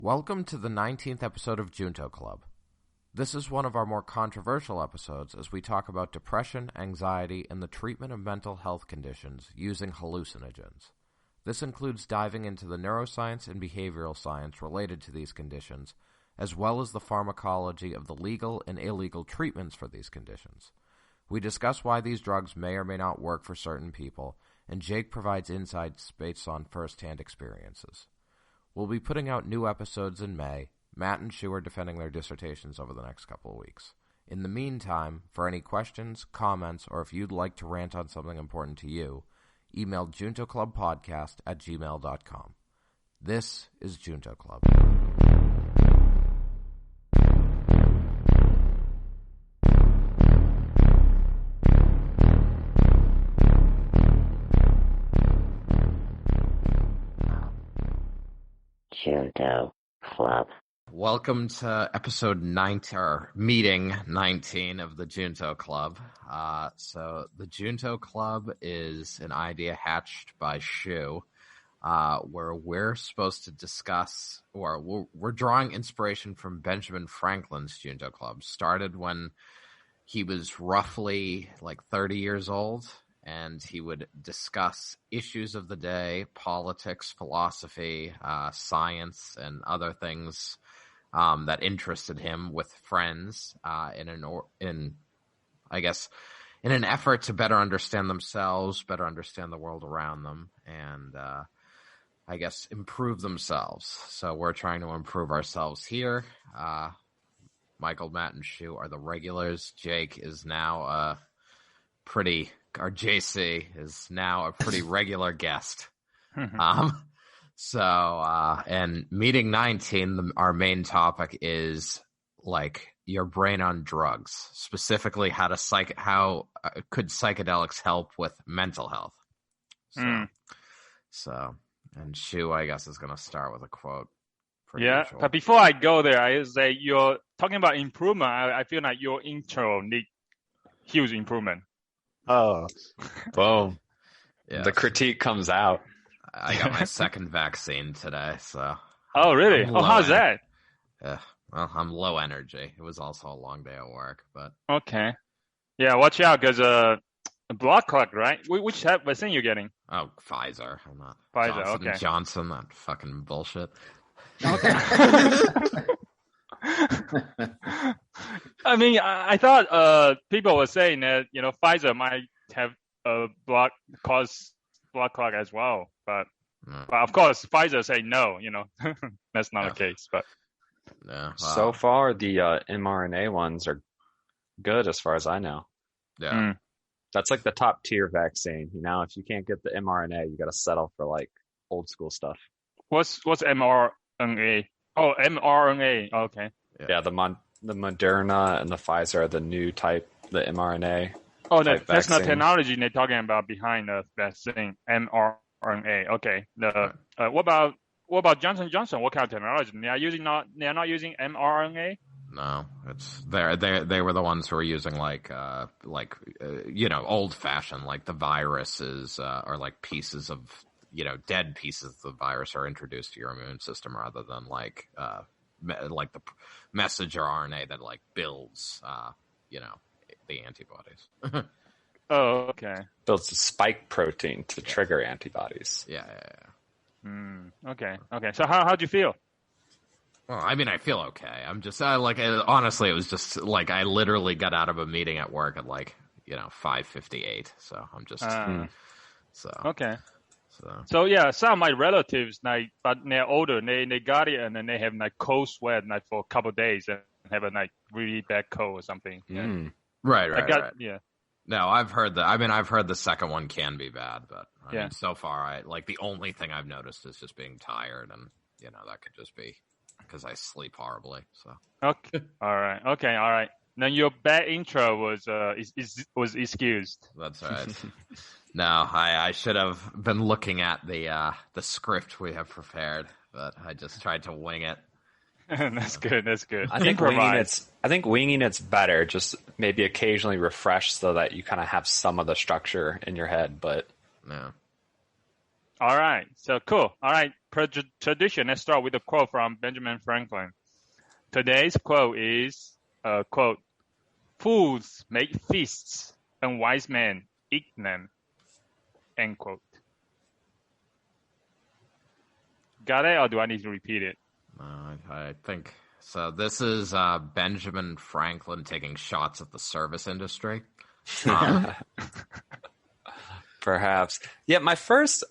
Welcome to the 19th episode of Junto Club. This is one of our more controversial episodes as we talk about depression, anxiety, and the treatment of mental health conditions using hallucinogens. This includes diving into the neuroscience and behavioral science related to these conditions, as well as the pharmacology of the legal and illegal treatments for these conditions. We discuss why these drugs may or may not work for certain people, and Jake provides insights based on first-hand experiences. We'll be putting out new episodes in May. Matt and Shu are defending their dissertations over the next couple of weeks. In the meantime, for any questions, comments, or if you'd like to rant on something important to you, email juntoclubpodcast@gmail.com. This is Junto Club. Junto Club. Welcome to episode 19, or meeting 19 of the Junto Club. So the Junto Club is an idea hatched by Shu, where we're supposed to discuss, or we're drawing inspiration from Benjamin Franklin's Junto Club. Started when he was roughly like 30 years old, and he would discuss issues of the day, politics, philosophy, science, and other things that interested him with friends in an effort to better understand themselves, better understand the world around them, and improve themselves. So we're trying to improve ourselves here. Michael, Matt, and Shu are the regulars. Jake is now JC is now a pretty regular guest. And meeting 19, our main topic is like your brain on drugs, specifically how could psychedelics help with mental health? So, and Shu, I guess, is going to start with a quote. Usual. But before I go there, I say you're talking about improvement. I feel like your intro need huge improvement. Oh, boom. Yeah. The critique comes out. I got my second vaccine today, so. Oh, really? How's that? Yeah, well, I'm low energy. It was also a long day at work, but. Okay. Yeah, watch out, because blood clot, right? Which vaccine you getting? Oh, Pfizer. I'm not. Pfizer, Johnson, that fucking bullshit. Okay. I mean, I thought people were saying that, Pfizer might have cause blood clot as well, but of course Pfizer say no, that's not the case. But so far the mRNA ones are good as far as I know. Yeah, that's like the top tier vaccine. If you can't get the mRNA, you got to settle for like old school stuff. What's mRNA? Oh, mRNA. Okay. Yeah, the Moderna and the Pfizer are the new type, the mRNA. Oh, that's not technology they're talking about behind the vaccine, mRNA. Okay. What about Johnson & Johnson? What kind of technology? They are not using mRNA? No, they were the ones who were using old fashioned, like the viruses or like pieces of dead pieces of the virus are introduced to your immune system rather than like the messenger RNA that like builds the antibodies. Oh, okay. Builds the spike protein to trigger antibodies. Yeah. Okay. So how'd you feel? Well, I mean, I feel okay. I'm just honestly, it was just like I literally got out of a meeting at work at 5:58. So I'm just okay. So yeah, some of my relatives but they're older. They got it and then they have cold sweat for a couple of days and have a really bad cold or something. Yeah. Right. Yeah. No, I've heard that. I mean, I've heard the second one can be bad, but I mean, so far, the only thing I've noticed is just being tired, and that could just be because I sleep horribly. So. Okay. All right. Then your bad intro was excused. That's right. No, I should have been looking at the script we have prepared, but I just tried to wing it. That's good. I think winging it's better. Just maybe occasionally refresh so that you kind of have some of the structure in your head. But yeah. All right. So cool. All right. per tradition, let's start with a quote from Benjamin Franklin. Today's quote is, quote, "Fools make feasts, and wise men eat them," end quote. Got it, or do I need to repeat it? I think so. This is Benjamin Franklin taking shots at the service industry. Perhaps. Yeah, my first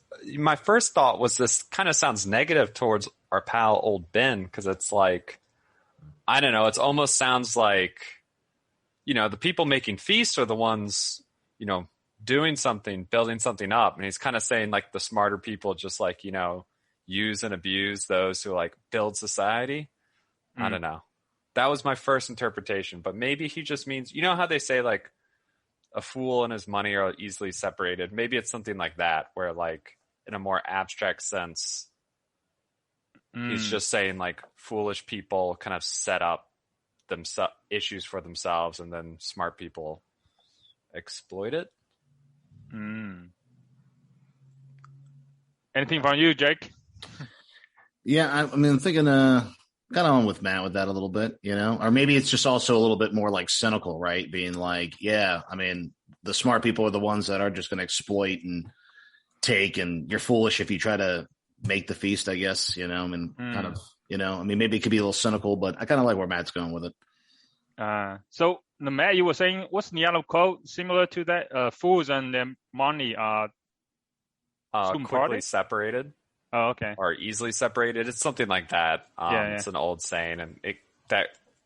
thought was this kind of sounds negative towards our pal old Ben, because it's like, I don't know, it almost sounds like, the people making feasts are the ones, doing something, building something up. And he's kind of saying like the smarter people just like, use and abuse those who like build society. I don't know. That was my first interpretation, but maybe he just means, how they say like a fool and his money are easily separated. Maybe it's something like that, where like in a more abstract sense, he's just saying like foolish people kind of set up issues for themselves, and then smart people exploit it. Anything from you, Jake? Yeah, I'm thinking kind of on with Matt with that a little bit, or maybe it's just also a little bit more like cynical, right? Being like, yeah, the smart people are the ones that are just going to exploit and take, and you're foolish if you try to make the feast, I guess, kind of, maybe it could be a little cynical, but I kind of like where Matt's going with it. So Matt, you were saying, what's the other quote similar to that? Fools and their money are quickly separated. Oh, okay. Or easily separated. It's something like that. It's an old saying, and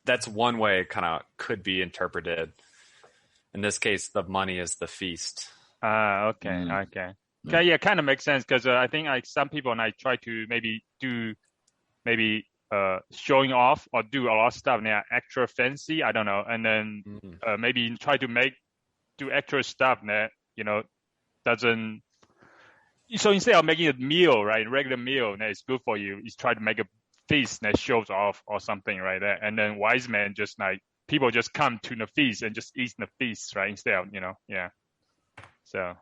that's one way it kind of could be interpreted. In this case, the money is the feast. Okay. Okay, yeah, kind of makes sense, because I think like some people, and I try to maybe showing off or do a lot of stuff and they're extra fancy. I don't know, and then maybe try to do extra stuff that doesn't. So instead of making a meal, right, regular meal that is good for you, is try to make a feast that shows off or something, right? And then wise men just like people just come to the feast and just eat the feast, right? Instead of yeah. So,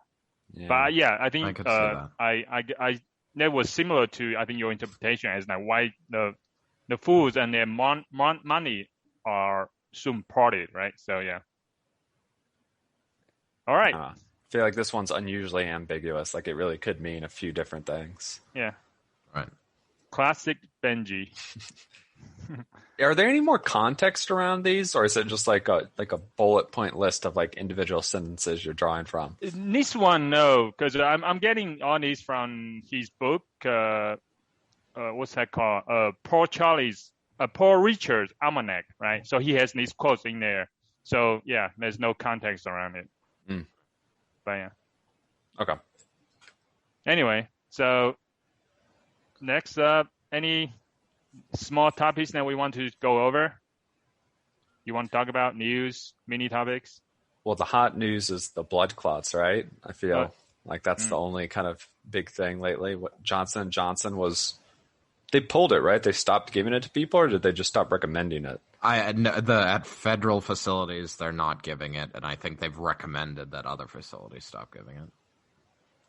yeah. But yeah, I think I that was similar to I think your interpretation as like why the fools and their money are soon parted, right? So yeah. All right. I feel like this one's unusually ambiguous. Like it really could mean a few different things. Yeah. Right. Classic Benji. Are there any more context around these, or is it just like a bullet point list of like individual sentences you're drawing from? This one, no, because I'm getting all these from his book. What's that called? Paul Richard's Almanac, right? So he has these quotes in there. So yeah, there's no context around it. But yeah. Okay. Anyway, so next up, any small topics that we want to go over? You want to talk about news, mini topics? Well, the hot news is the blood clots, right? I feel like that's the only kind of big thing lately. What Johnson & Johnson they pulled it, right? They stopped giving it to people, or did they just stop recommending it? At federal facilities, they're not giving it, and I think they've recommended that other facilities stop giving it.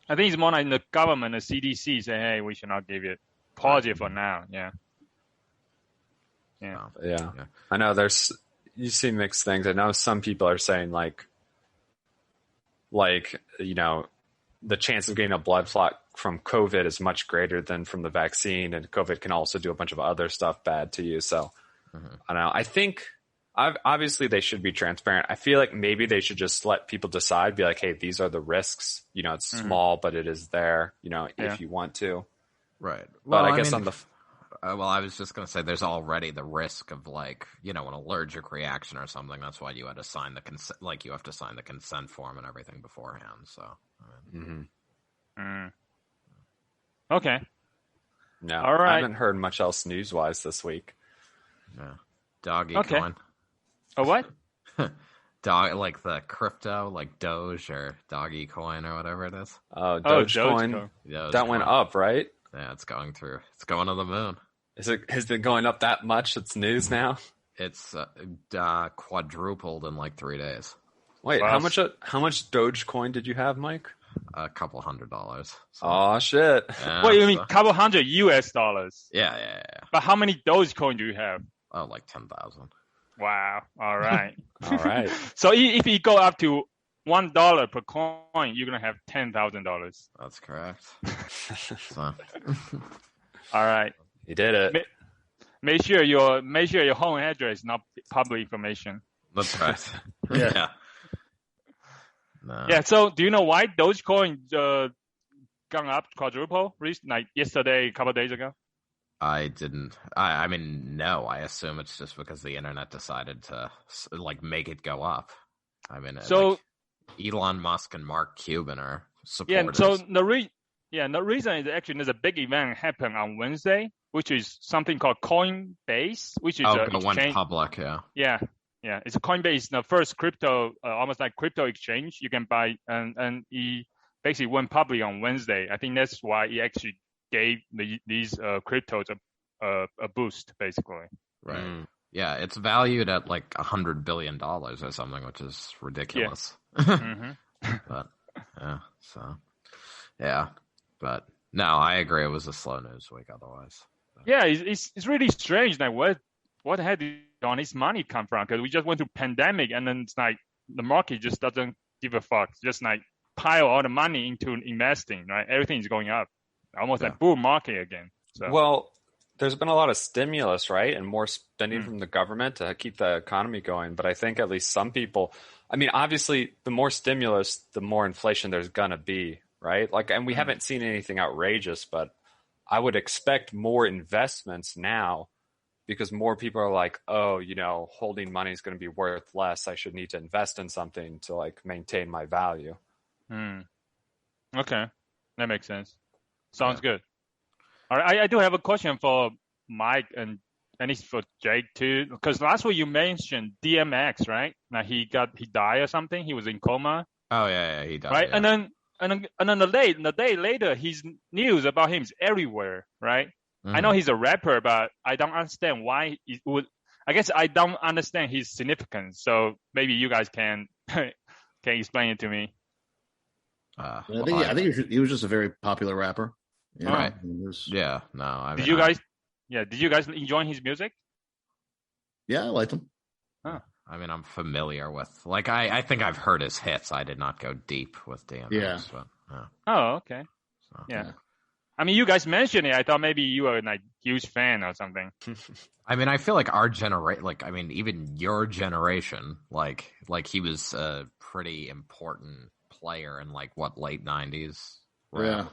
I think it's more like the government, the CDC, say, hey, we should not give it. Pause it for now. Yeah. Yeah. I know you see mixed things. I know some people are saying like, the chance of getting a blood clot from COVID is much greater than from the vaccine, and COVID can also do a bunch of other stuff bad to you. So I don't know. I think obviously they should be transparent. I feel like maybe they should just let people decide, be like, hey, these are the risks. It's small, but it is there, if you want to. Right. Well, but I guess I was just going to say there's already the risk of an allergic reaction or something. That's why you had to sign the consent, you have to sign the consent form and everything beforehand. So. Okay. No, all right. I haven't heard much else news-wise this week. Yeah. Doggy coin. Oh, what? Like the crypto, like Doge or Doggy coin or whatever it is. Oh, Dogecoin. That went up, right? Yeah, it's going to the moon. Has it going up that much? It's news now. It's quadrupled in 3 days. Wait, how much Dogecoin did you have, Mike? a couple $100. So, Oh shit! yeah, What you mean, so- couple $100 US? Yeah. But how many Dogecoin do you have? Oh, like 10,000. Wow. All right. All right. So if you go up to $1 per coin, you're gonna have $10,000. That's correct. So, All right. You did it. Make sure your home address is not public information. that's right. Yeah. No. Yeah. So do you know why Dogecoin gone up quadruple like yesterday, a couple of days ago? I didn't. I mean, no. I assume it's just because the internet decided to like make it go up. I mean, So like, Elon Musk and Mark Cuban are yeah. supporters. So the reason is actually there's a big event happened on Wednesday, which is something called Coinbase, which is it an went exchange. public. Yeah. Yeah. It's a Coinbase, the first crypto, almost like crypto exchange you can buy, and he basically went public on Wednesday. I think that's why he actually gave these cryptos a boost, basically. Right. Mm. Yeah, it's valued at like $100 billion or something, which is ridiculous. hmm But but no, I agree. It was a slow news week otherwise. Yeah, it's really strange. Like what had on his money come from? Because we just went through pandemic, and then it's like the market just doesn't give a fuck. Just like pile all the money into investing, right? Everything is going up, almost like bull market again. So. Well, there's been a lot of stimulus, right? And more spending from the government to keep the economy going. But I think at least some people, I mean, obviously the more stimulus, the more inflation there's going to be, right? Like, and we haven't seen anything outrageous, but I would expect more investments now because more people are like, oh, holding money is going to be worth less. I should need to invest in something to like maintain my value. Okay. That makes sense. Sounds good. All right, I do have a question for Mike and it's for Jake too, because last week you mentioned DMX, right? Now he died or something. He was in coma. Oh yeah, he died. Right, Yeah. and then the day later, his news about him is everywhere, right? Mm-hmm. I know he's a rapper, but I don't understand why it would. I guess I don't understand his significance. So maybe you guys can explain it to me. I think he was just a very popular rapper. You know? Right. Was, Yeah. No. I mean, did you guys enjoy his music? Yeah, I liked him. Huh. I mean, I'm familiar with. Like, I think I've heard his hits. I did not go deep with DMX. Yeah. But, Oh, okay. so. Yeah. I mean, you guys mentioned it. I thought maybe you were like huge fan or something. I mean, I feel like our generation, like, I mean, even your generation, like he was a pretty important player in like what, late 90s. Yeah.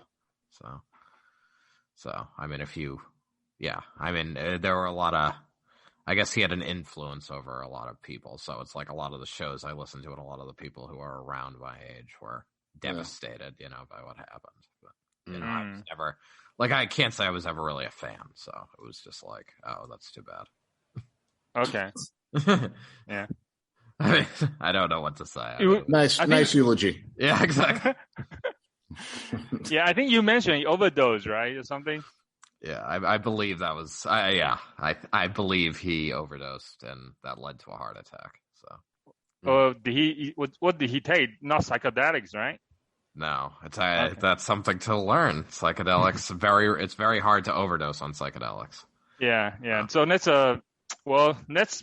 So I mean, there were a lot of. I guess he had an influence over a lot of people. So it's like a lot of the shows I listened to and a lot of the people who are around my age were devastated, by what happened. But, I was never, like, I can't say I was ever really a fan. So it was just like, oh, that's too bad. Okay. Yeah. I mean, I don't know what to say. Nice eulogy. Yeah, exactly. Yeah, I think you mentioned he overdosed, right, or something? Yeah, I believe that was. I believe he overdosed, and that led to a heart attack. So. What did he take? Not psychedelics, right? No, that's something to learn. Psychedelics it's very hard to overdose on psychedelics. Yeah. So that's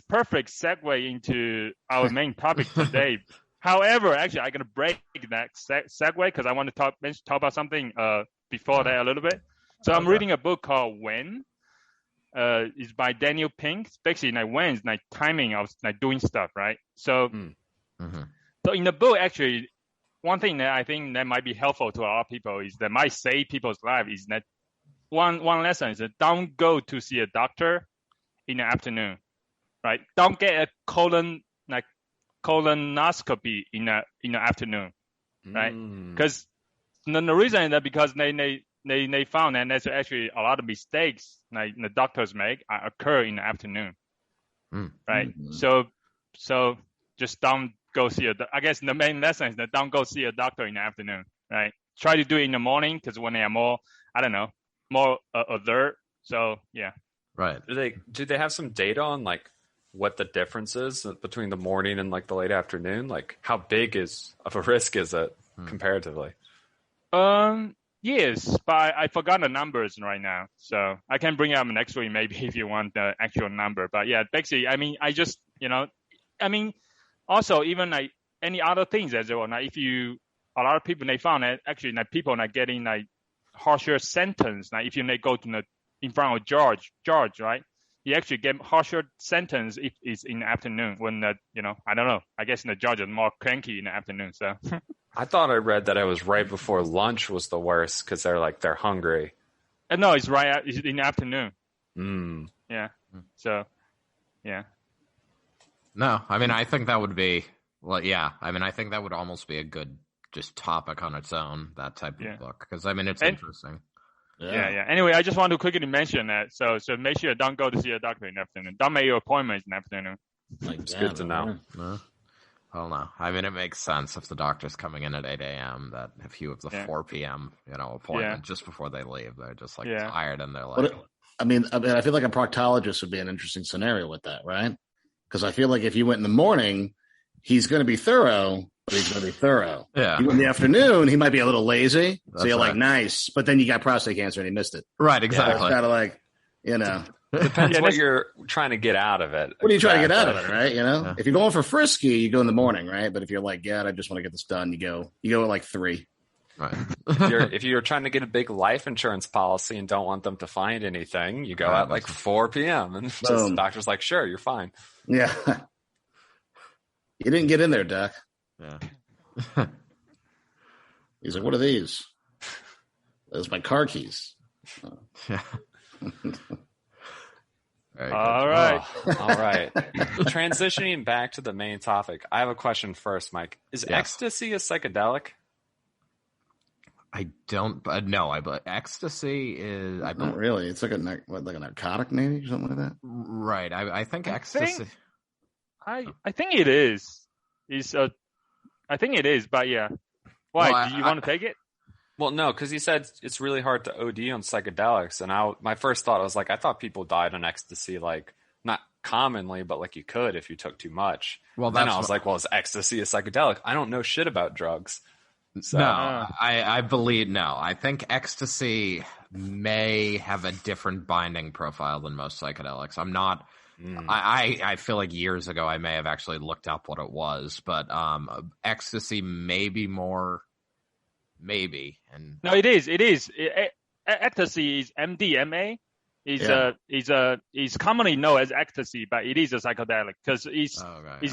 perfect segue into our main topic today. However, actually, I'm gonna break that segue because I want to talk about something before that a little bit. So I'm reading a book called When. It's by Daniel Pink. It's basically like when is like timing of like doing stuff, right? So, so in the book, actually, one thing that I think that might be helpful to a lot of people is that might save people's life is that one lesson is that don't go to see a doctor in the afternoon, right? Don't get a colonoscopy in the afternoon, right? Because the reason is that because they found that there's actually a lot of mistakes like the doctors make occur in the afternoon, right? So just don't go see I guess the main lesson is that don't go see a doctor in the afternoon, right? Try to do it in the morning because when they are more alert. So yeah. Right. Do they have some data on like what the difference is between the morning and like the late afternoon? Like how big of a risk is it comparatively? Yes, but I forgot the numbers right now, so I can bring up next week maybe if you want the actual number. But yeah, basically, I mean, I just also even like any other things as well. Now, a lot of people they found that actually like people not getting like harsher sentence. Like if you go to in front of George, right? You actually get harsher sentence if it's in the afternoon when I don't know. I guess the judge is more cranky in the afternoon. So I thought I read that it was right before lunch was the worst because they're hungry. no, it's it's in the afternoon. Yeah. So yeah. No, I mean I think that would be I mean I think that would almost be a good just topic on its own, that type of book, because I mean it's interesting. Yeah. Anyway, I just want to quickly mention that. So make sure don't go to see a doctor in the afternoon. Don't make your appointments in the afternoon. It's good to know. No. Well, no. I mean, it makes sense if the doctor's coming in at 8 a.m. that if you have the 4 p.m. appointment just before they leave, they're just tired and they're like. I mean, I feel like a proctologist would be an interesting scenario with that, right? Because I feel like if you went in the morning, he's going to be thorough, but he's going to be thorough. Yeah. In the afternoon, he might be a little lazy. So you're like, nice. But then you got prostate cancer and he missed it. Right, exactly. Kind of like, Depends what you're trying to get out of it. What are you trying to get out of it, right? If you're going for frisky, you go in the morning, right? But if you're like, I just want to get this done, you go at like 3. Right. if you're trying to get a big life insurance policy and don't want them to find anything, you go at like 4 p.m. and the doctor's like, sure, you're fine. Yeah. You didn't get in there, Doc. Yeah. He's like, what are these? Those my car keys. Yeah. All right. All right. Transitioning back to the main topic, I have a question first, Mike. Is ecstasy a psychedelic? I don't know. But ecstasy is. Not really. It's like a narcotic, maybe, or something like that. Right. I think ecstasy. I think it is. I think it is, but yeah. Why? Well, do you want to take it? Well, no, because he said it's really hard to OD on psychedelics, and my first thought was like, I thought people died on ecstasy, like not commonly, but like you could if you took too much. Well, then I was like, well, is ecstasy a psychedelic? I don't know shit about drugs. So. No, I believe no. I think ecstasy may have a different binding profile than most psychedelics. I'm not. I feel like years ago I may have actually looked up what it was, but ecstasy may be more. Maybe and no, it is. Ecstasy is MDMA. Is commonly known as ecstasy, but it is a psychedelic because it's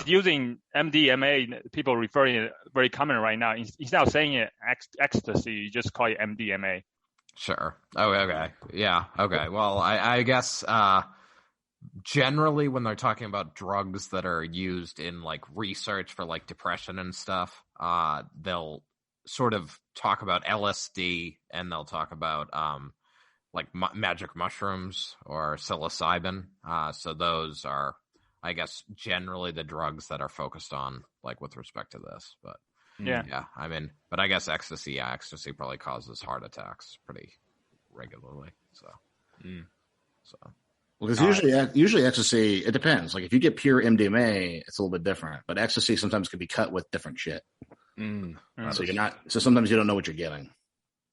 using MDMA. People referring it very common right now. He's now saying it ecstasy. You just call it MDMA. Sure. Oh, okay. Yeah. Okay. Well, I guess generally when they're talking about drugs that are used in like research for like depression and stuff, they'll sort of talk about LSD and they'll talk about like magic mushrooms or psilocybin. So those are, I guess, generally the drugs that are focused on like with respect to this. But yeah, I mean, but I guess ecstasy probably causes heart attacks pretty regularly. So, Well, because usually ecstasy, it depends. Like if you get pure MDMA, it's a little bit different. But ecstasy sometimes can be cut with different shit. So sometimes you don't know what you're getting.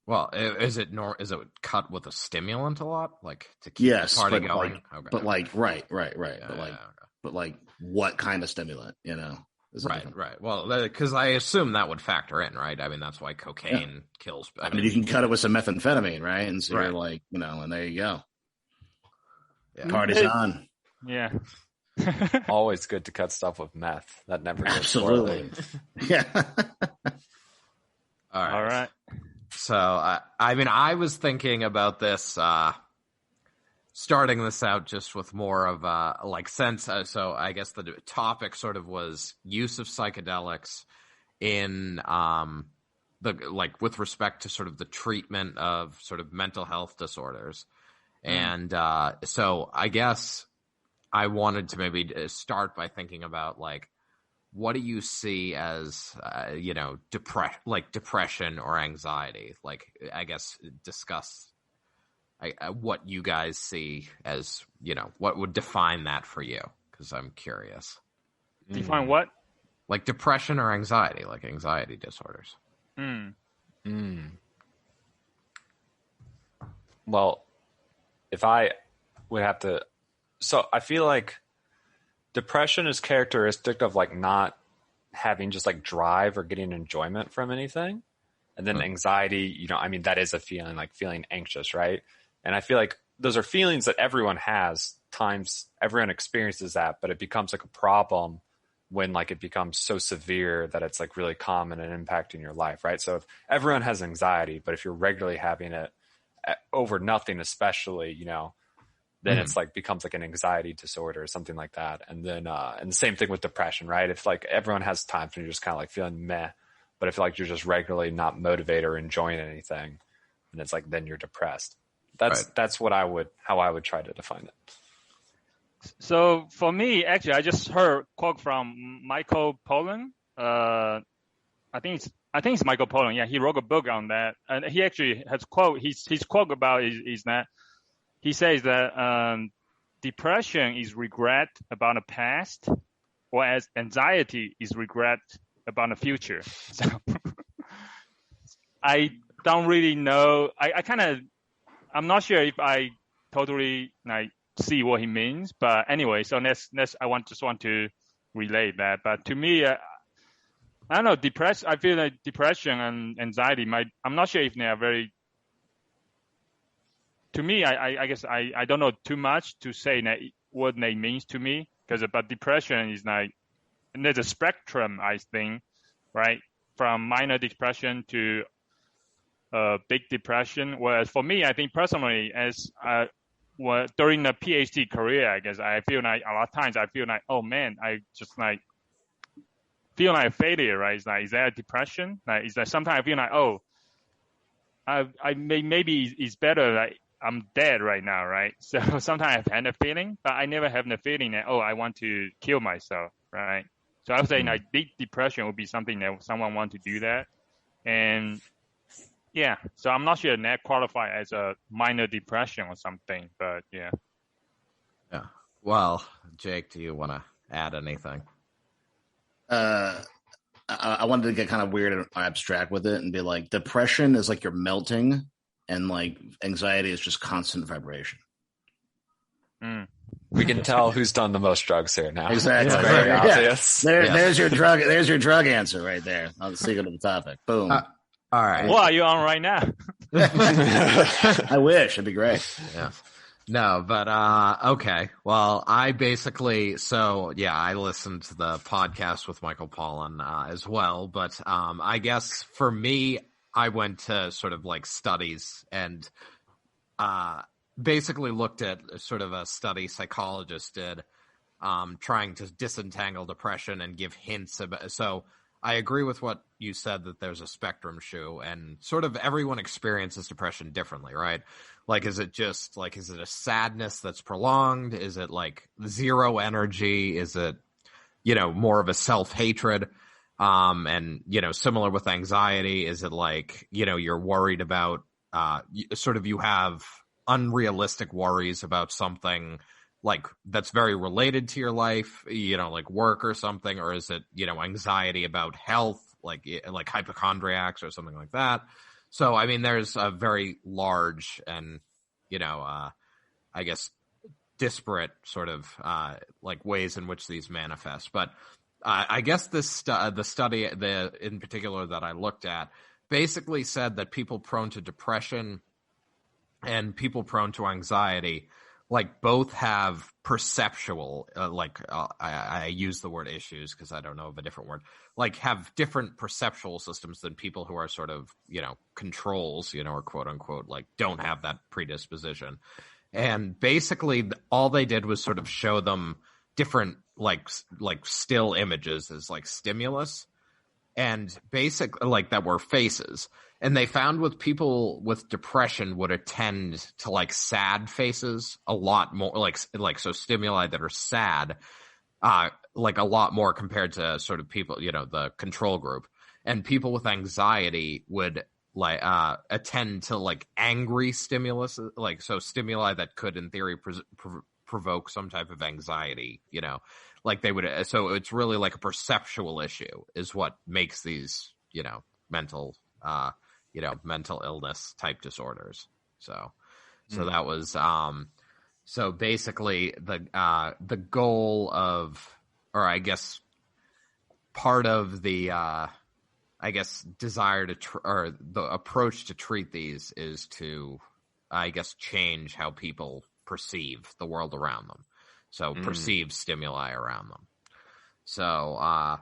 Well, is it cut with a stimulant a lot, like to keep the party going? But right. But like what kind of stimulant? Right. Well, because I assume that would factor in, right? I mean, that's why cocaine kills. I mean, you can cut it with some methamphetamine, right? And so you're like, and there you go. Yeah. Party's on. Yeah. Always good to cut stuff with meth. That never goes absolutely. Yeah. All right. So, I mean, I was thinking about this, starting this out just with more of like sense. So I guess the topic sort of was use of psychedelics in with respect to sort of the treatment of sort of mental health disorders. And so I guess I wanted to maybe start by thinking about like, what do you see as, depression or anxiety? Like, I guess discuss what you guys see as, what would define that for you? Because I'm curious. Define what? Like depression or anxiety, like anxiety disorders. well, if I would have to, so I feel like depression is characteristic of like not having just like drive or getting enjoyment from anything. And then anxiety, you know, I mean, that is a feeling, like feeling anxious, right? And I feel like those are feelings that everyone has, times everyone experiences that, but it becomes like a problem when like it becomes so severe that it's like really common and impacting your life, right? So if everyone has anxiety, but if you're regularly having it over nothing, especially, you know, then it's like becomes like an anxiety disorder or something like that. And then, and the same thing with depression, right? If like everyone has times when you're just kind of like feeling meh, but if like you're just regularly not motivated or enjoying anything, and it's like, then you're depressed. That's how I would try to define it. So for me, actually, I just heard a quote from Michael Pollan. I think it's Michael Pollan. Yeah, he wrote a book on that, and he actually has quote. His quote about is that he says that depression is regret about the past, whereas anxiety is regret about the future. So I don't really know. I'm not sure if I totally like see what he means, but anyway, so let's I just want to relate that. But to me, I don't know, I feel like depression and anxiety I'm not sure if they are very, to me, I guess I don't know too much to say what they means to me, but depression is like, and there's a spectrum, I think, right? From minor depression to big depression. Whereas for me, I think personally, during the PhD career, I guess I feel like a lot of times I feel like, oh man, I just like feel like a failure, right? It's like, is that a depression? Like, is that sometimes I feel like, oh, maybe it's better like I'm dead right now, right? So sometimes I've had a feeling, but I never have the feeling that, oh, I want to kill myself, right? So I would say like big depression would be something that someone want to do that. And yeah, so I'm not sure that qualify as a minor depression or something, but yeah. Yeah. Well, Jake, do you want to add anything? I wanted to get kind of weird and abstract with it and be like, depression is like you're melting, and like anxiety is just constant vibration. We can tell who's done the most drugs here now. Exactly. It's very obvious. There's your drug. There's your drug answer right there. On the secret of the topic. Boom. All right. What are you on right now? I wish. It'd be great. Yeah. No, but okay. Well, I basically, I listened to the podcast with Michael Pollan as well, but I guess for me, I went to sort of like studies and basically looked at sort of a study psychologists did, trying to disentangle depression and give hints about. So I agree with what you said, that there's a spectrum, Shu, and sort of everyone experiences depression differently, right? Like, is it a sadness that's prolonged? Is it like zero energy? Is it, more of a self-hatred? And, similar with anxiety, is it like, you're worried about, you have unrealistic worries about something like that's very related to your life, like work or something, or is it, anxiety about health, like hypochondriacs or something like that? So, I mean, there's a very large and, I guess disparate sort of, like ways in which these manifest. But, I guess the study in particular that I looked at basically said that people prone to depression and people prone to anxiety, like both have perceptual, I use the word issues because I don't know of a different word, like have different perceptual systems than people who are sort of, controls, or quote unquote, like don't have that predisposition. And basically all they did was sort of show them different, like still images as like stimulus, and basically like that were faces. And they found with people with depression would attend to like sad faces a lot more, like so stimuli that are sad, like a lot more compared to sort of people, the control group. And people with anxiety would like attend to like angry stimulus, like so stimuli that could in theory provoke some type of anxiety, like they would. So it's really like a perceptual issue is what makes these, mental illness type disorders. So So that was so basically the goal of, or I guess part of the desire to or the approach to treat these is to, I guess, change how people perceive the world around them. So perceive stimuli around them. So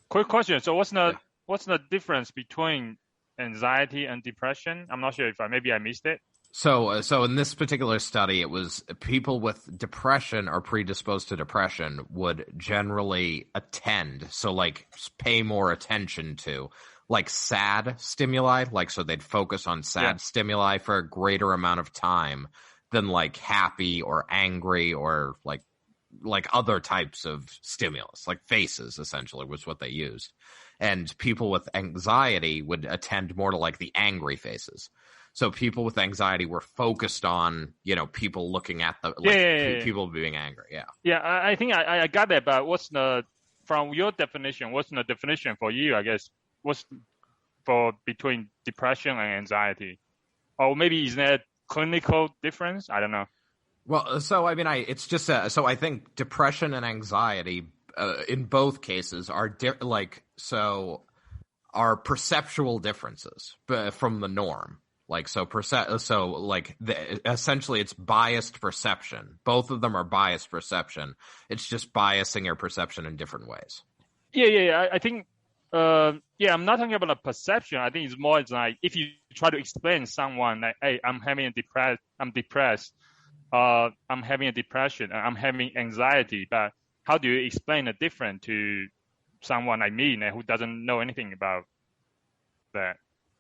quick question. So what's the difference between anxiety and depression? I'm not sure if maybe I missed it. So in this particular study, it was people with depression or predisposed to depression would generally attend, so like pay more attention to like sad stimuli, like so they'd focus on sad stimuli for a greater amount of time than like happy or angry or like other types of stimulus, like faces essentially was what they used. And people with anxiety would attend more to like the angry faces. So people with anxiety were focused on, people looking at the people being angry. Yeah. Yeah, I think I got that, but from your definition, what's the definition for you, I guess? What's for between depression and anxiety? Or maybe is there a clinical difference? I don't know. Well, so I mean, it's just so I think depression and anxiety in both cases are are perceptual differences from the norm. Like essentially it's biased perception. Both of them are biased perception. It's just biasing your perception in different ways. Yeah. I think I'm not talking about a perception. I think it's more like if you try to explain someone like, hey, I'm depressed, I'm having a depression, I'm having anxiety, but how do you explain the difference to someone like me who doesn't know anything about that?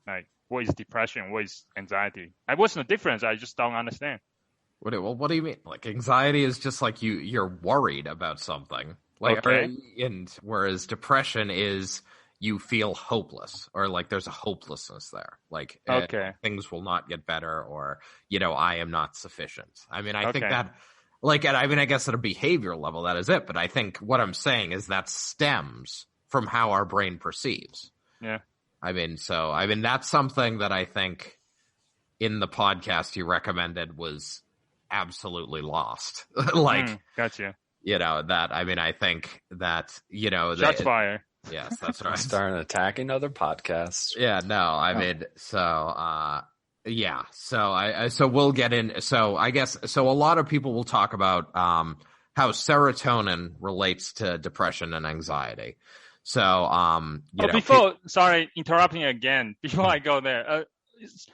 Like, what is depression? What is anxiety? What's the difference? I just don't understand. What do you mean? Like, anxiety is just like you're worried about something. Like, okay. And whereas depression is you feel hopeless, or like there's a hopelessness there. Like, things will not get better, or I am not sufficient. I mean, I think that, like, and I mean, I guess at a behavioral level, that is it. But I think what I'm saying is that stems from how our brain perceives. Yeah. I mean, that's something that I think in the podcast you recommended was absolutely lost. Like, gotcha. I think that, shots fired. Yes, that's right. Starting attacking other podcasts. Yeah, no, I mean, so we'll get in. So I guess, so a lot of people will talk about, how serotonin relates to depression and anxiety. So, sorry, interrupting again, before I go there.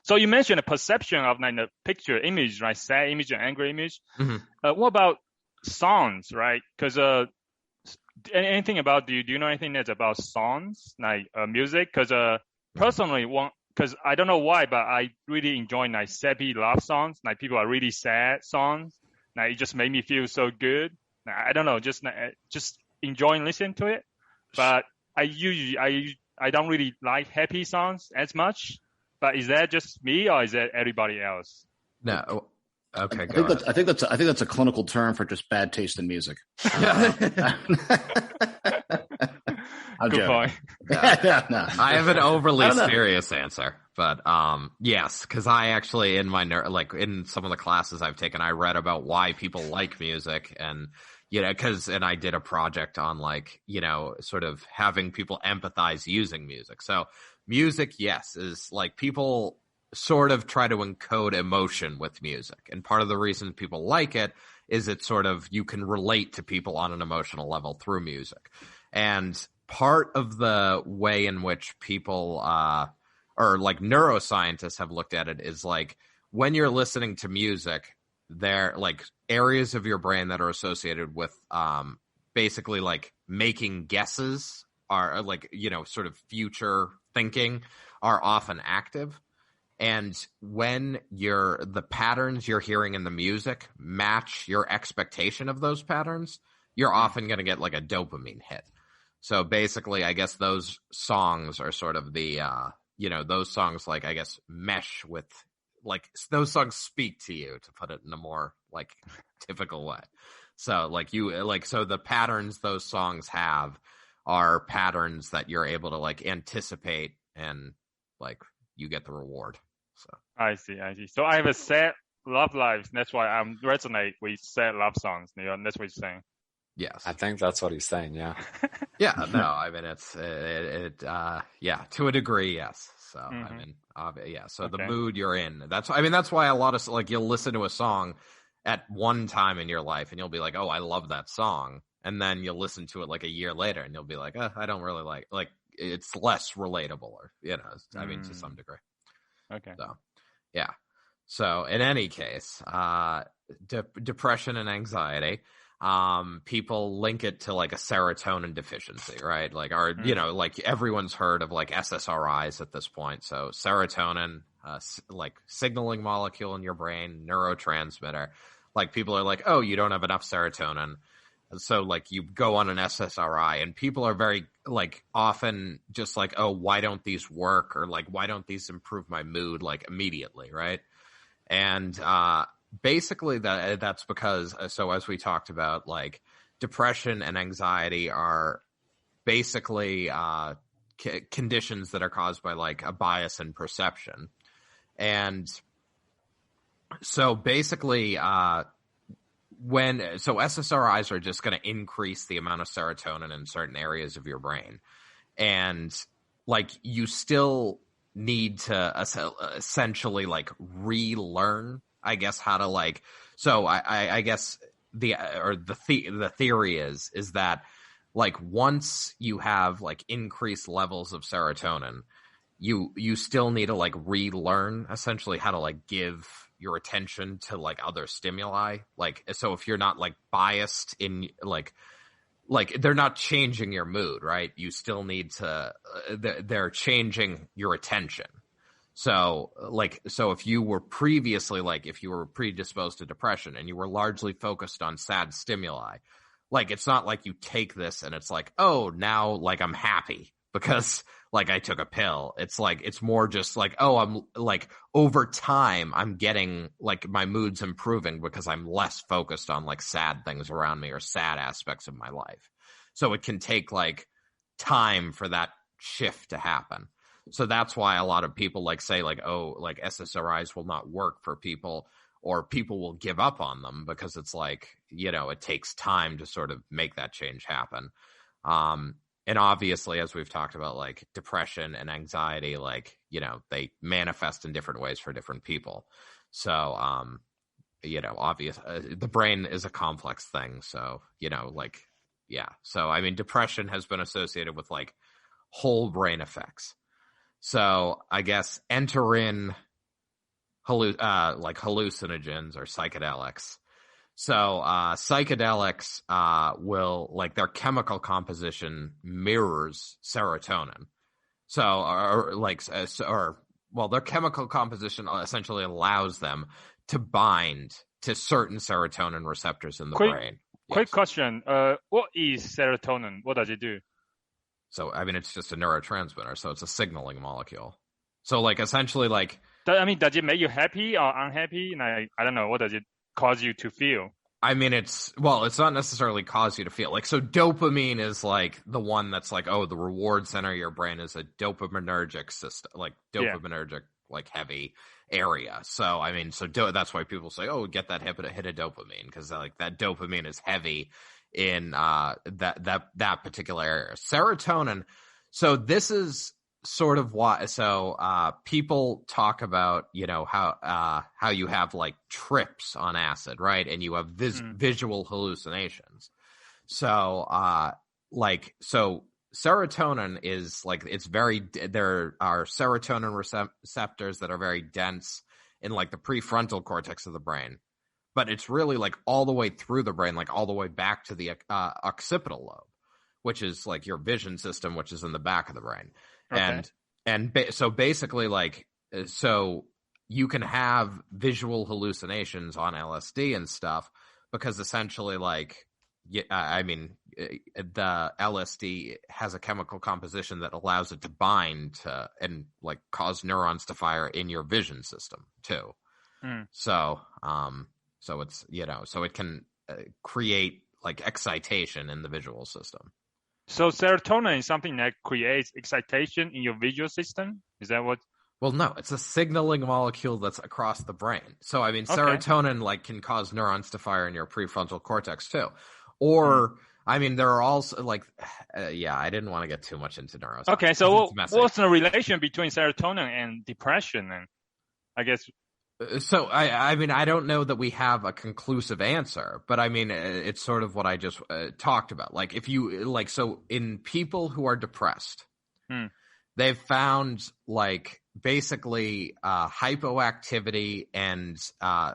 So you mentioned a perception of like the picture image, right? Sad image and angry image. Mm-hmm. What about songs, right? Because anything about, do you know anything that's about songs, like music? Because personally, because I don't know why, but I really enjoy like sappy love songs. Like people are really sad songs. Like it just made me feel so good. Like, I don't know, just enjoying listening to it. But I don't really like happy songs as much. But is that just me, or is that everybody else? No. Okay. I think that's a clinical term for just bad taste in music. Good point. No. I have an overly serious answer, but yes, because I actually in some of the classes I've taken, I read about why people like music, and and I did a project on sort of having people empathize using music. So music, yes, is like people sort of try to encode emotion with music. And part of the reason people like it is it's sort of, you can relate to people on an emotional level through music. And part of the way in which people, or like neuroscientists have looked at it is like when you're listening to music, there like areas of your brain that are associated with basically like making guesses are like, sort of future thinking are often active. And when the patterns you're hearing in the music match your expectation of those patterns, you're often going to get like a dopamine hit. So basically, I guess those songs are sort of the, those songs like, I guess, mesh with, like, those songs speak to you, to put it in a more like typical way. So so the patterns those songs have are patterns that you're able to like anticipate, and like you get the reward. So I see. So I have a sad love lives. That's why I resonate with sad love songs. That's what he's saying. Yes. I think that's what he's saying. Yeah. Yeah. No. I mean, it's yeah. To a degree, yes. So I mean, yeah. So the mood you're in. That's why a lot of like you'll listen to a song at one time in your life and you'll be like, oh, I love that song, and then you'll listen to it like a year later and you'll be like, I don't really like it's less relatable, or I mean, to some degree. Okay. So yeah. So in any case, depression and anxiety, people link it to like a serotonin deficiency, right? Like like everyone's heard of like SSRIs at this point. So serotonin, like signaling molecule in your brain, neurotransmitter. Like people are like, oh, you don't have enough serotonin. And so like you go on an SSRI, and people are very like often just like, oh, why don't these work? Or like, why don't these improve my mood like immediately, right? And basically that's because, so as we talked about, like depression and anxiety are basically conditions that are caused by like a bias in perception. And so basically so SSRIs are just going to increase the amount of serotonin in certain areas of your brain. And like you still need to essentially like relearn, I guess, how to like, so I guess the theory is that like once you have like increased levels of serotonin, you still need to like relearn essentially how to like give your attention to like other stimuli. Like, so if you're not like biased in like they're not changing your mood, right? You still need to, they're changing your attention. So if you were previously, like if you were predisposed to depression and you were largely focused on sad stimuli, like it's not like you take this and it's like, oh, now like I'm happy because like I took a pill. It's like, it's more just like, oh, I'm like over time I'm getting like my mood's improving because I'm less focused on like sad things around me or sad aspects of my life. So it can take like time for that shift to happen. So that's why a lot of people like say like, oh, like SSRIs will not work for people, or people will give up on them because it's like, it takes time to sort of make that change happen. And obviously, as we've talked about, like depression and anxiety, like, they manifest in different ways for different people. So, the brain is a complex thing. So, like, yeah. So, I mean, depression has been associated with like whole brain effects. So I guess enter in like hallucinogens or psychedelics. So psychedelics will, like, their chemical composition mirrors serotonin. So their chemical composition essentially allows them to bind to certain serotonin receptors in the brain. Quick question. What is serotonin? What does it do? So, I mean, it's just a neurotransmitter, so it's a signaling molecule. So, like, essentially, like... does it make you happy or unhappy? I don't know. What does it cause you to feel? I mean, it's not necessarily cause you to feel. Like, so dopamine is, like, the one that's, like, oh, the reward center of your brain is a dopaminergic system, like, dopaminergic, like, heavy area. So, I mean, that's why people say, oh, get that hit of dopamine, because, like, that dopamine is heavy in that particular area. Serotonin. So this is sort of why. So people talk about how you have like trips on acid, right? And you have visual hallucinations. So serotonin is like, there are serotonin receptors that are very dense in like the prefrontal cortex of the brain. But it's really like all the way through the brain, like all the way back to the occipital lobe, which is like your vision system, which is in the back of the brain. Okay. So basically, like, so you can have visual hallucinations on LSD and stuff because essentially, like, I mean, the LSD has a chemical composition that allows it to bind to and like cause neurons to fire in your vision system too. So it's, so it can create like excitation in the visual system. So serotonin is something that creates excitation in your visual system? Is that what? Well, no, it's a signaling molecule that's across the brain. So, I mean, serotonin like can cause neurons to fire in your prefrontal cortex too. Or, I mean, there are also like, I didn't want to get too much into neuroscience. Okay, so what's the relation between serotonin and depression then? I guess. So, I mean, I don't know that we have a conclusive answer, but I mean, it's sort of what I just talked about. Like, if you, like, so in people who are depressed, they've found like basically hypoactivity and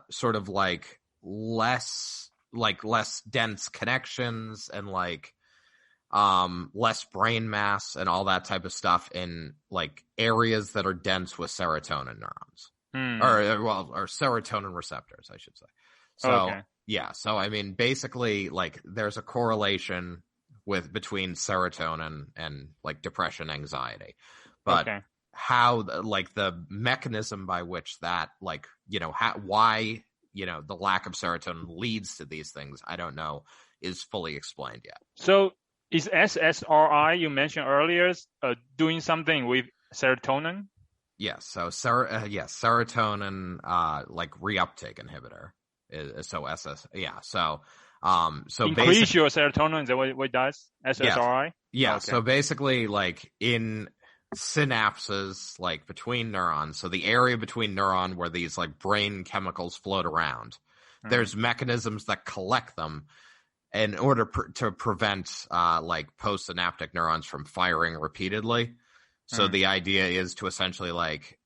sort of like less dense connections and like less brain mass and all that type of stuff in like areas that are dense with serotonin neurons or serotonin receptors, I should say. So so I mean basically like there's a correlation between serotonin and like depression, anxiety, but how like the mechanism by which that like why the lack of serotonin leads to these things, I don't know, is fully explained yet. So is SSRI you mentioned earlier doing something with serotonin? Yes. So serotonin like reuptake inhibitor is so SS. Yeah. So increase your serotonin. Is that what it does? SSRI. Yeah. So basically, like in synapses, like between neurons, so the area between neuron where these like brain chemicals float around, there's mechanisms that collect them in order to prevent like postsynaptic neurons from firing repeatedly. So the idea is to essentially like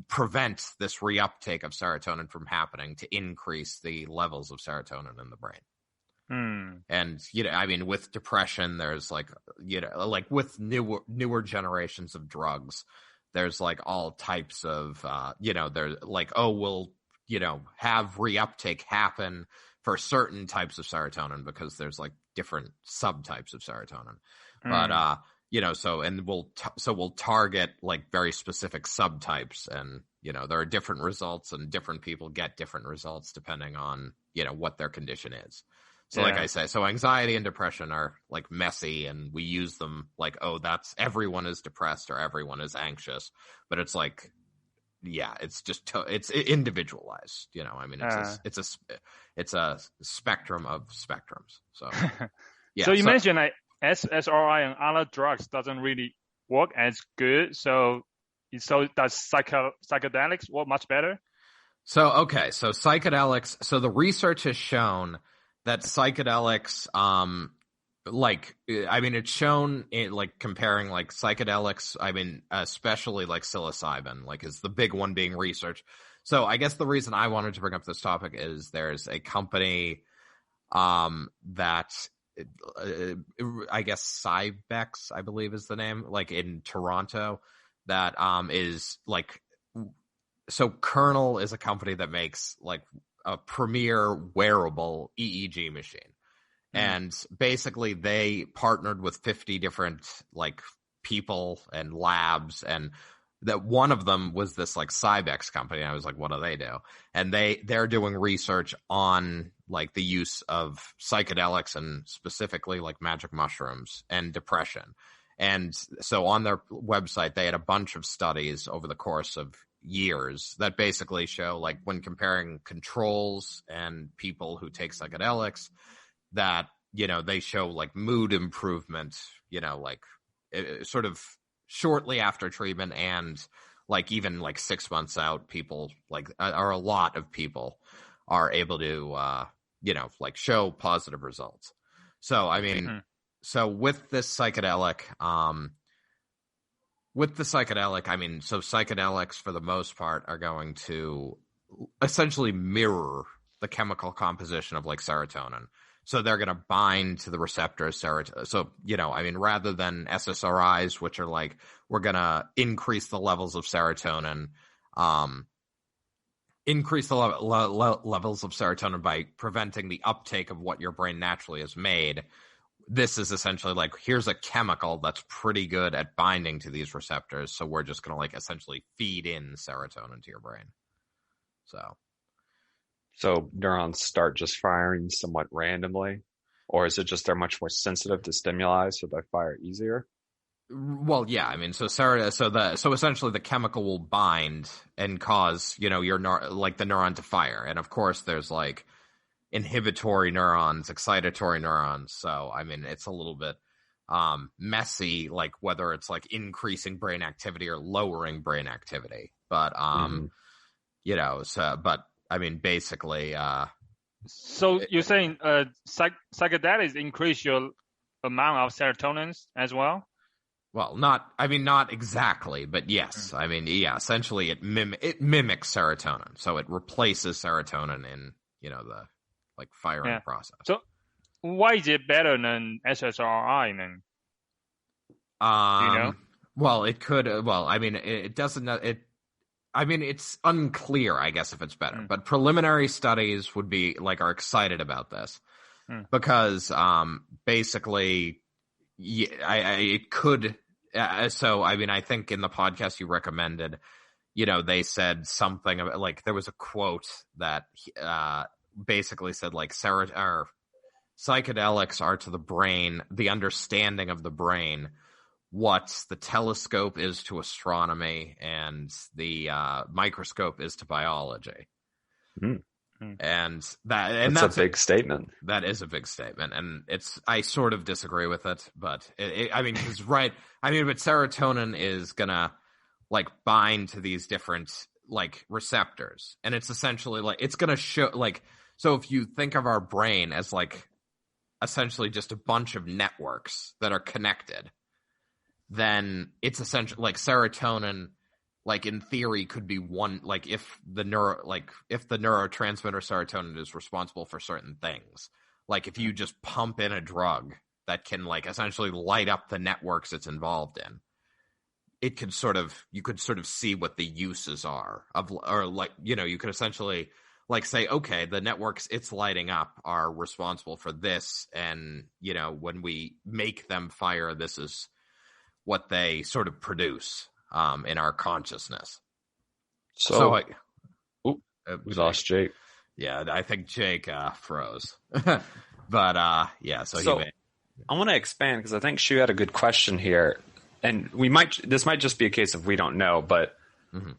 prevent this reuptake of serotonin from happening to increase the levels of serotonin in the brain. And I mean, with depression, there's like like with newer generations of drugs, there's like all types of there's like we'll have reuptake happen for certain types of serotonin because there's like different subtypes of serotonin, but we'll target like very specific subtypes, and there are different results, and different people get different results depending on what their condition is. So like I say, so anxiety and depression are like messy, and we use them like, that's everyone is depressed or everyone is anxious, but it's like, it's just it's individualized. I mean, it's a spectrum of spectrums. So so you mentioned like SSRI and other drugs doesn't really work as good. So does psychedelics work much better? So psychedelics. So the research has shown that psychedelics, it's shown in like comparing like psychedelics. I mean, especially like psilocybin, like is the big one being researched. So I guess the reason I wanted to bring up this topic is there's a company, that I guess Cybex, I believe is the name, like in Toronto, that is like, so Kernel is a company that makes like a premier wearable EEG machine. And basically they partnered with 50 different like people and labs, and that one of them was this like Cybex company. And I was like, what do they do? And they're doing research on like the use of psychedelics and specifically like magic mushrooms and depression. And so on their website, they had a bunch of studies over the course of years that basically show like when comparing controls and people who take psychedelics, that they show like mood improvement, like sort of shortly after treatment, and like even like 6 months out, people like or a lot of people are able to like show positive results. So I mean, so with this psychedelic, I mean, so psychedelics for the most part are going to essentially mirror the chemical composition of like serotonin. So they're going to bind to the receptor serotonin. So, I mean, rather than SSRIs, which are like, we're going to increase the levels of serotonin, levels of serotonin by preventing the uptake of what your brain naturally has made. This is essentially like, here's a chemical that's pretty good at binding to these receptors, so we're just going to like essentially feed in serotonin to your brain. So neurons start just firing somewhat randomly, or is it just they're much more sensitive to stimuli, so they fire easier? Well, yeah, I mean, so essentially the chemical will bind and cause, the neuron to fire. And of course there's like inhibitory neurons, excitatory neurons. So, I mean, it's a little bit messy, like whether it's like increasing brain activity or lowering brain activity. But, but I mean, basically, So you're saying psychedelics increase your amount of serotonin as well? Well, not exactly, but yes. I mean, yeah, essentially it mimics serotonin. So it replaces serotonin in, the like firing process. So why is it better than SSRI then? Well, it could, I mean, it doesn't, it's unclear, I guess, if it's better, but preliminary studies are excited about this because, basically, it could, so, I mean, I think in the podcast you recommended, they said something about, like, there was a quote that, basically said, like, psychedelics are to the brain, the understanding of the brain, what the telescope is to astronomy and the microscope is to biology. And that's a big statement. That is a big statement, and I sort of disagree with it, but I mean, he's right. I mean, but serotonin is gonna like bind to these different like receptors, and it's essentially like it's gonna show like, so if you think of our brain as like essentially just a bunch of networks that are connected, then it's essentially like serotonin, like in theory could be one, like if the neurotransmitter serotonin is responsible for certain things, like if you just pump in a drug that can like essentially light up the networks it's involved in, you could sort of see what the uses are of, or like, you could essentially like say, okay, the networks it's lighting up are responsible for this. And, when we make them fire, this is what they sort of produce in our consciousness. We lost Jake. Yeah, I think Jake froze. But yeah, so I want to expand because I think Shu had a good question here, and this might just be a case of we don't know, but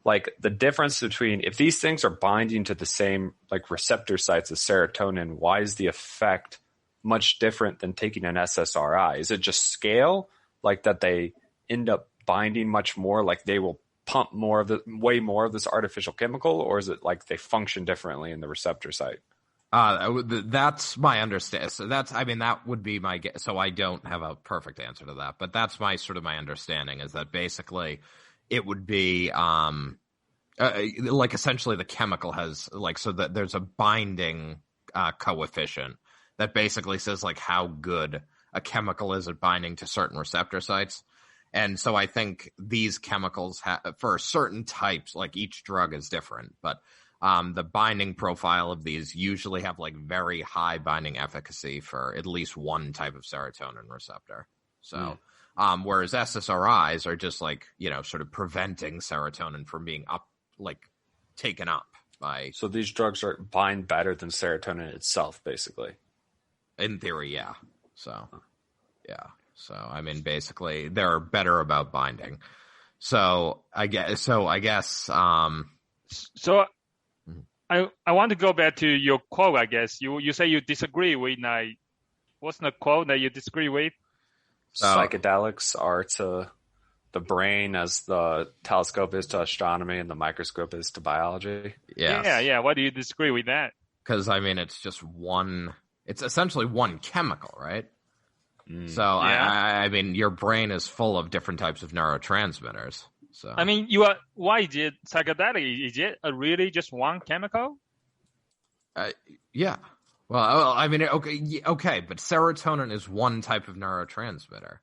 like the difference between if these things are binding to the same like receptor sites as serotonin, why is the effect much different than taking an SSRI? Is it just scale, like that they end up binding much more, like they will pump way more of this artificial chemical, or is it like they function differently in the receptor site? That's my understanding. So that would be my guess. So I don't have a perfect answer to that, but that's my understanding is that basically it would be like essentially the chemical has like, so that there's a binding coefficient that basically says like how good a chemical is at binding to certain receptor sites. And so I think these chemicals for certain types, like each drug is different, but the binding profile of these usually have like very high binding efficacy for at least one type of serotonin receptor. So, whereas SSRIs are just like, sort of preventing serotonin from being taken up by. So these drugs bind better than serotonin itself, basically. In theory, yeah. So, yeah. So, I mean, basically, they're better about binding. So, I guess. So, I want to go back to your quote. I guess you say you disagree with. What's the quote that you disagree with? Psychedelics are to the brain as the telescope is to astronomy and the microscope is to biology. Yes. Yeah. Why do you disagree with that? Because I mean, it's just one. It's essentially one chemical, right? So, yeah. I mean, your brain is full of different types of neurotransmitters. So, I mean, why is it psychedelic? Is it really just one chemical? Yeah. Well, I mean, okay, but serotonin is one type of neurotransmitter.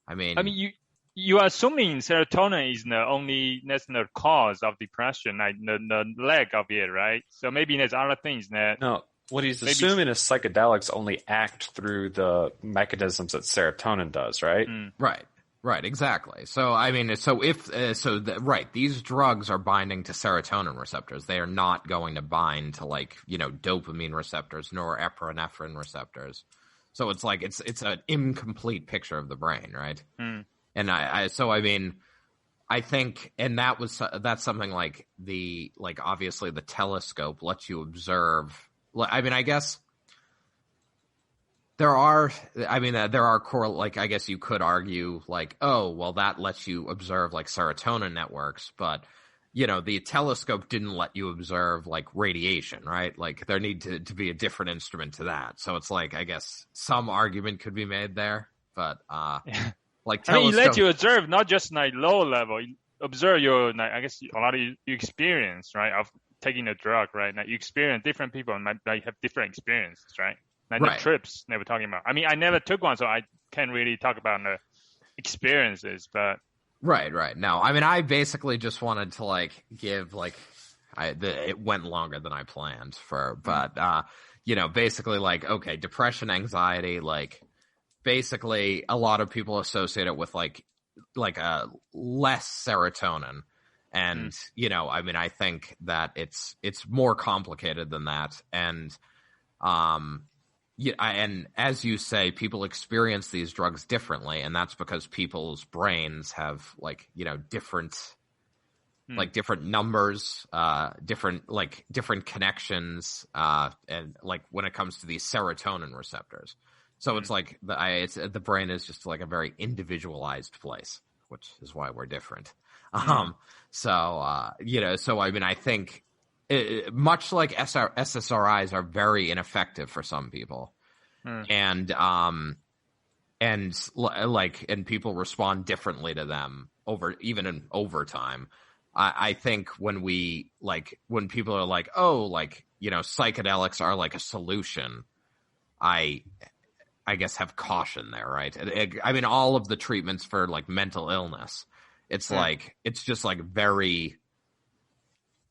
I mean, you are assuming serotonin is the only necessary cause of depression, like the lack of it, right? So maybe there's other things that. No. What he's assuming is psychedelics only act through the mechanisms that serotonin does, right? Right, exactly. So, I mean, these drugs are binding to serotonin receptors. They are not going to bind to dopamine receptors, norepinephrine receptors. So it's like, it's an incomplete picture of the brain, right? And I mean, I think, and that's something like obviously the telescope lets you observe. I mean, I guess there are I guess you could argue like, oh, well, that lets you observe like serotonin networks, but the telescope didn't let you observe like radiation, right? Like there need to be a different instrument to that. So it's like, I guess some argument could be made there, but like telescope, I mean, it lets you observe not just like low level, you observe your, I guess a lot of you experience, right, of taking a drug, right? Now you experience different people might have different experiences, right? Like the trips they were talking about. I mean, I never took one, so I can't really talk about the experiences, but. Right. No, I mean, I basically just wanted to like give like, it went longer than I planned for, but, basically like, okay, depression, anxiety, like basically a lot of people associate it with like less serotonin. And, I mean, I think that it's more complicated than that. And, and as you say, people experience these drugs differently, and that's because people's brains have different numbers, different connections, and like when it comes to these serotonin receptors. So it's like the brain is just like a very individualized place, which is why we're different. So I mean, I think. Much like SSRIs are very ineffective for some people, and people respond differently to them over time. I think when people are like, oh, like psychedelics are like a solution, I guess have caution there, right? I mean, all of the treatments for like mental illness, it's like it's just like very.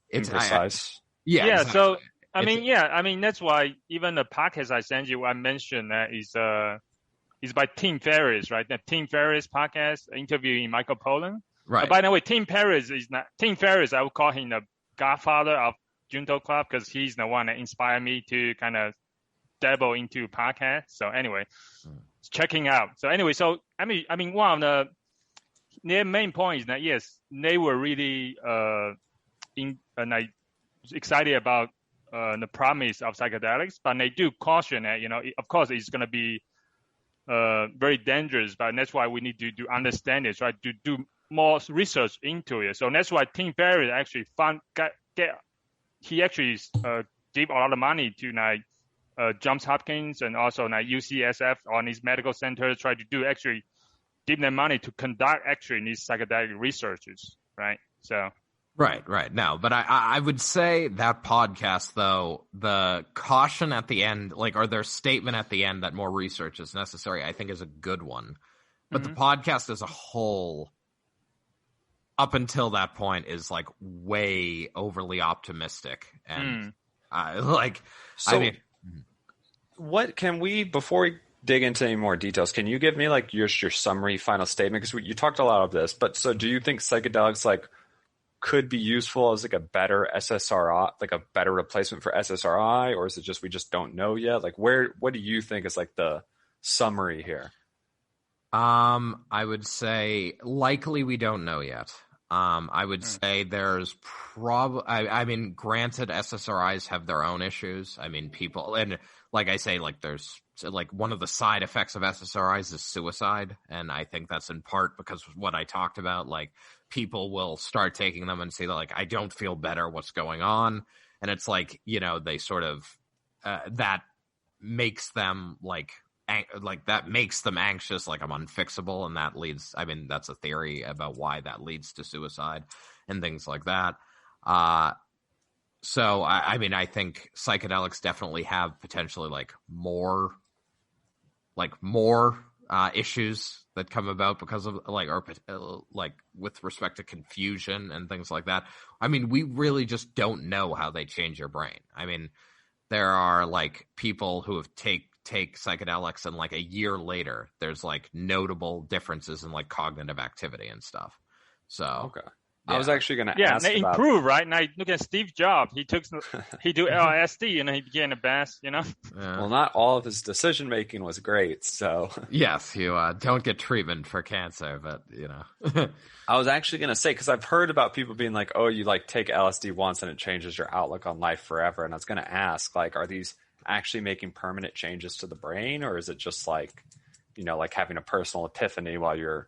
It's precise. Yeah. Exactly. So I mean, that's why even the podcast I sent you, I mentioned that is by Tim Ferriss, right? The Tim Ferriss podcast interviewing Michael Pollan. Right. By the way, Tim Ferriss. I would call him the godfather of Junto Club because he's the one that inspired me to kind of dabble into podcasts. So anyway, checking out. So anyway, I mean, one of their main point is that yes, they were really excited about the promise of psychedelics, but they do caution that of course it's going to be very dangerous, but that's why we need to understand it, right? To do more research into it. So that's why Tim Ferriss actually he actually gave a lot of money to Johns Hopkins and also UCSF on his medical centers, try to give them money to conduct these psychedelic researches, right? So. Right. No, but I would say that podcast, though, the caution at the end, or their statement at the end that more research is necessary, I think is a good one. But the podcast as a whole, up until that point, is like way overly optimistic. And what can we, before we dig into any more details, can you give me like your summary final statement? Because you talked a lot of this, but so do you think psychedelics could be useful as like a better SSRI, like a better replacement for SSRI, or is it just we just don't know yet? Like what do you think is like the summary here? I would say likely we don't know yet. I would say there's I mean, granted, SSRIs have their own issues. I mean, people, and like I say, like there's like one of the side effects of SSRIs is suicide. And I think that's in part because of what I talked about, like people will start taking them and say like, I don't feel better. What's going on? And it's like, they sort of, that makes them that makes them anxious, like I'm unfixable, and that leads, I mean, that's a theory about why that leads to suicide and things like that. So I mean, I think psychedelics definitely have potentially more issues that come about because of with respect to confusion and things like that. I mean, we really just don't know how they change your brain. I mean, there are people who have take psychedelics and a year later there's notable differences in cognitive activity and stuff. So okay. I was actually going to Yeah, ask they about. improve, right? Now look at Steve Jobs. He do LSD and he became the best. You know. Yeah. Well, not all of his decision making was great, so. Yes, you don't get treatment for cancer, but you know. I was actually going to say, because I've heard about people being like, oh, you like take LSD once and it changes your outlook on life forever. And I was going to ask, like, are these actually making permanent changes to the brain, or is it just like, you know, like having a personal epiphany while you're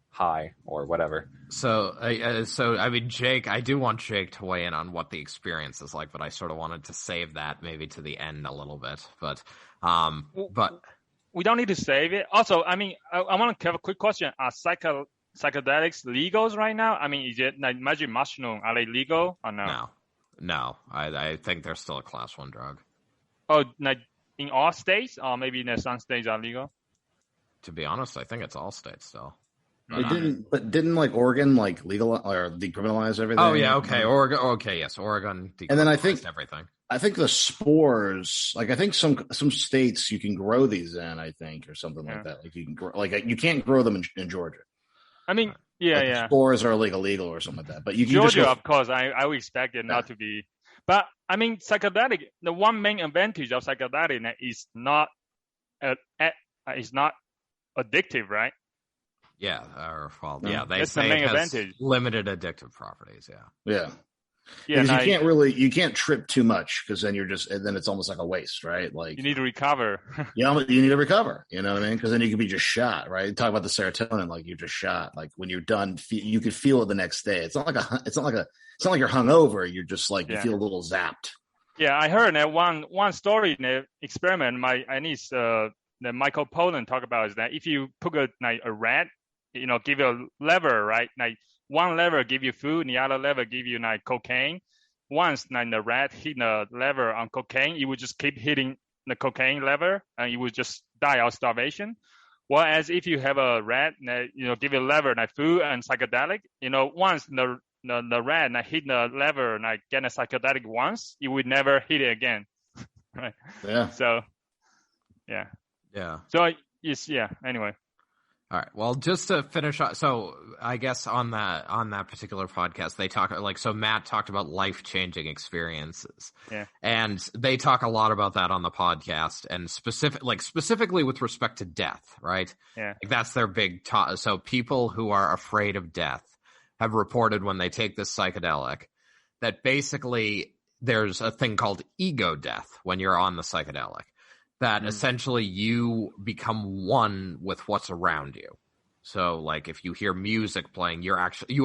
high or whatever? So I mean, Jake, I do want Jake to weigh in on what the experience is like, but I sort of wanted to save that maybe to the end a little bit. But we don't need to save it. Also, I mean, I want to have a quick question. Are psychedelics legals right now? I mean, is it like magic mushroom? Are they legal or no? No. I think they're still a class 1 drug. Oh, like in all states, or maybe in some states are legal? To be honest, I think it's all states still. Didn't like Oregon like legalize or decriminalize everything? Oh yeah, okay. Oregon, okay, yes, Oregon decriminalized and then I think everything. I think the spores, like I think some states you can grow these in, I think, or something like that. Like you can grow, like you can't grow them in Georgia. I mean, yeah, like yeah. The spores are illegal or something like that. But you can Georgia, just of course, I would expect it not to be. But I mean, psychedelic. The one main advantage of psychedelic is not addictive, right? Yeah, they that's say the main it has advantage. Limited addictive properties. Yeah. Yeah, because you can't trip too much because then then it's almost like a waste, right? Like you need to recover. You need to recover. You know what I mean? Because then you could be just shot, right? Talk about the serotonin, like you're just shot. Like when you're done, you could feel it the next day. It's not like you're hungover. You're just like you feel a little zapped. Yeah, I heard that one story in the experiment. My niece, the Michael Pollan talked about is that if you put a rat, you know, give you a lever, right? Like one lever give you food, and the other lever give you like cocaine. Once the rat hit the lever on cocaine, it would just keep hitting the cocaine lever, and it would just die of starvation. Whereas if you have a rat, you know, give you a lever like food and psychedelic, you know, once the rat hit the lever and get a psychedelic once, it would never hit it again. Right? Yeah. So, yeah. Yeah. So anyway. All right. Well, just to finish up, so I guess on that particular podcast, they talk so Matt talked about life-changing experiences. Yeah. And they talk a lot about that on the podcast, and specifically with respect to death, right? Yeah. Like that's their big so people who are afraid of death have reported when they take this psychedelic that basically there's a thing called ego death when you're on the psychedelic. That essentially you become one with what's around you. So, like, if you hear music playing, you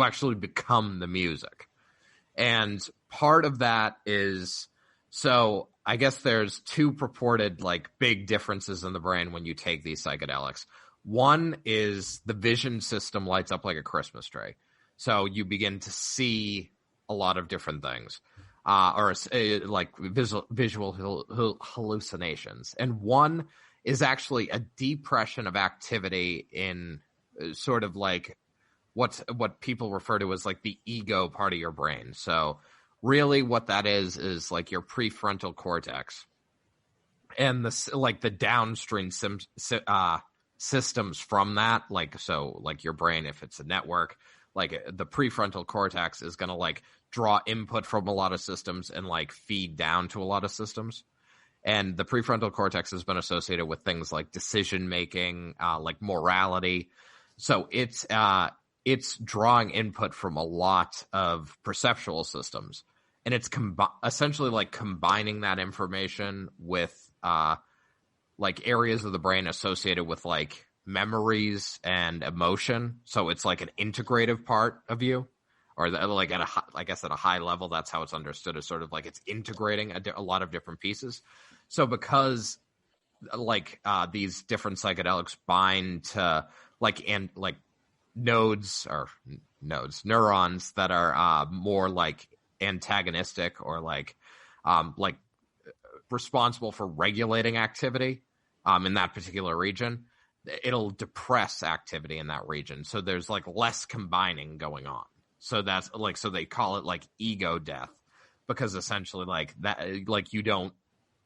actually become the music. And part of that is, so I guess there's two purported, like, big differences in the brain when you take these psychedelics. One is the vision system lights up like a Christmas tree. So you begin to see a lot of different things. Or like visual hallucinations. And one is actually a depression of activity in sort of like what people refer to as like the ego part of your brain. So really what that is like your prefrontal cortex and the downstream systems from that. Like, so like your brain, if it's a network, like the prefrontal cortex is going to like draw input from a lot of systems and like feed down to a lot of systems. And the prefrontal cortex has been associated with things like decision making, like morality. So it's drawing input from a lot of perceptual systems, and it's essentially like combining that information with like areas of the brain associated with like memories and emotion. So it's like an integrative part of you. Or like at a high level, that's how it's understood, as sort of like it's integrating a lot of different pieces. So because like these different psychedelics bind to neurons that are more like antagonistic or like responsible for regulating activity in that particular region, it'll depress activity in that region. So there's like less combining going on. So that's like, so they call it like ego death, because essentially like that, like you don't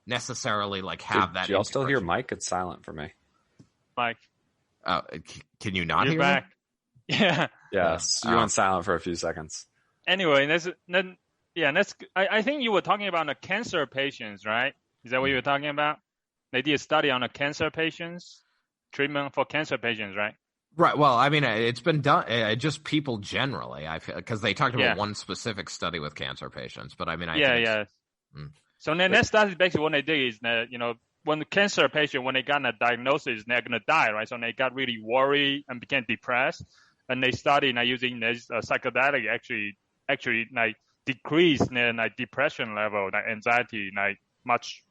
necessarily like have that. Do y'all still hear Mike? It's silent for me. Mike. Can you not You're hear back. me? Yeah. Yes, you went silent for a few seconds. Anyway, I think you were talking about the cancer patients, right? Is that what you were talking about? They did a study on the cancer patients, treatment for cancer patients, right? Right. Well, I mean, it's been done. Just people generally. I feel because they talked about one specific study with cancer patients, but I mean, So then that study basically what they did is that when the cancer patient when they got a diagnosis, they're gonna die, right? So they got really worried and became depressed, and they started using this psychedelic actually like decrease the depression level, anxiety, much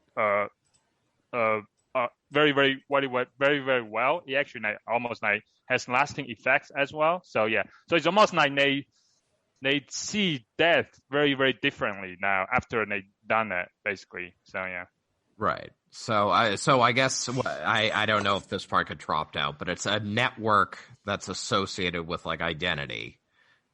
very very well. It actually almost has lasting effects as well. So so it's almost like they see death very very differently now after they've done that basically. So yeah. Right. So I guess I don't know if this part got dropped out, but it's a network that's associated with identity,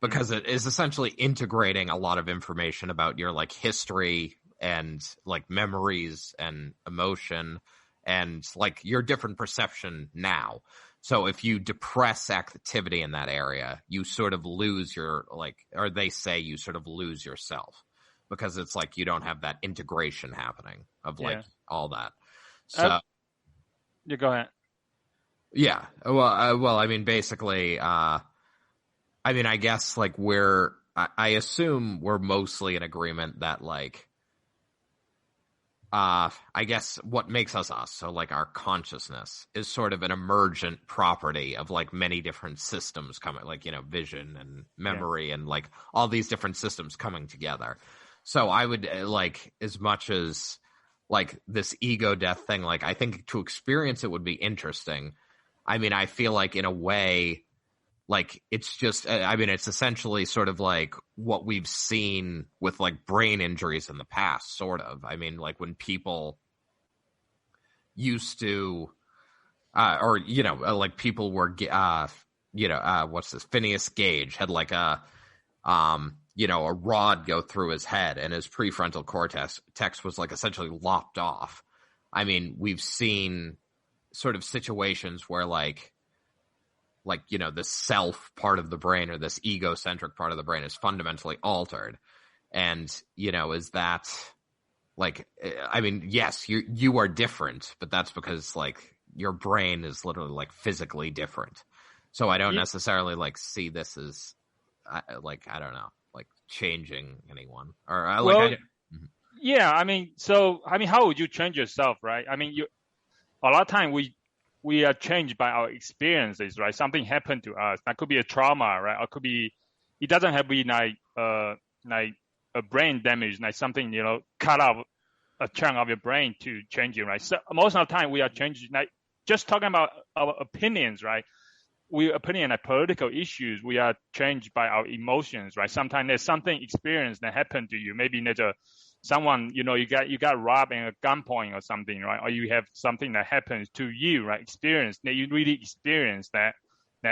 because it is essentially integrating a lot of information about your history and memories and emotion and your different perception now. So if you depress activity in that area, you sort of lose your or they say you sort of lose yourself, because it's you don't have that integration happening of all that. So you go ahead. Yeah. Well, I mean, basically, I guess I assume we're mostly in agreement that I guess what makes us us, so our consciousness is sort of an emergent property of many different systems coming, vision and memory and all these different systems coming together. So I would as much as this ego death thing, I think to experience it would be interesting. I mean, I feel in a way, it's just, it's essentially sort of what we've seen with brain injuries in the past, sort of. I mean, when people used to, people were, what's this? Phineas Gage had a rod go through his head and his prefrontal cortex was essentially lopped off. I mean, we've seen sort of situations where the self part of the brain or this egocentric part of the brain is fundamentally altered. And, is that yes, you are different, but that's because your brain is literally physically different. So I don't necessarily see this as I don't know, changing anyone or how would you change yourself, right? I mean, a lot of time we are changed by our experiences, right? Something happened to us. That could be a trauma, right? Or could be, it doesn't have to be a brain damage, something, cut off a chunk of your brain to change you, right? So most of the time we are changed, just talking about our opinions, right? We opinion political issues, we are changed by our emotions, right? Sometimes there's something experience that happened to you. Maybe there's someone, you got robbed in a gunpoint or something, right? Or you have something that happens to you, right? Experience that you really experience that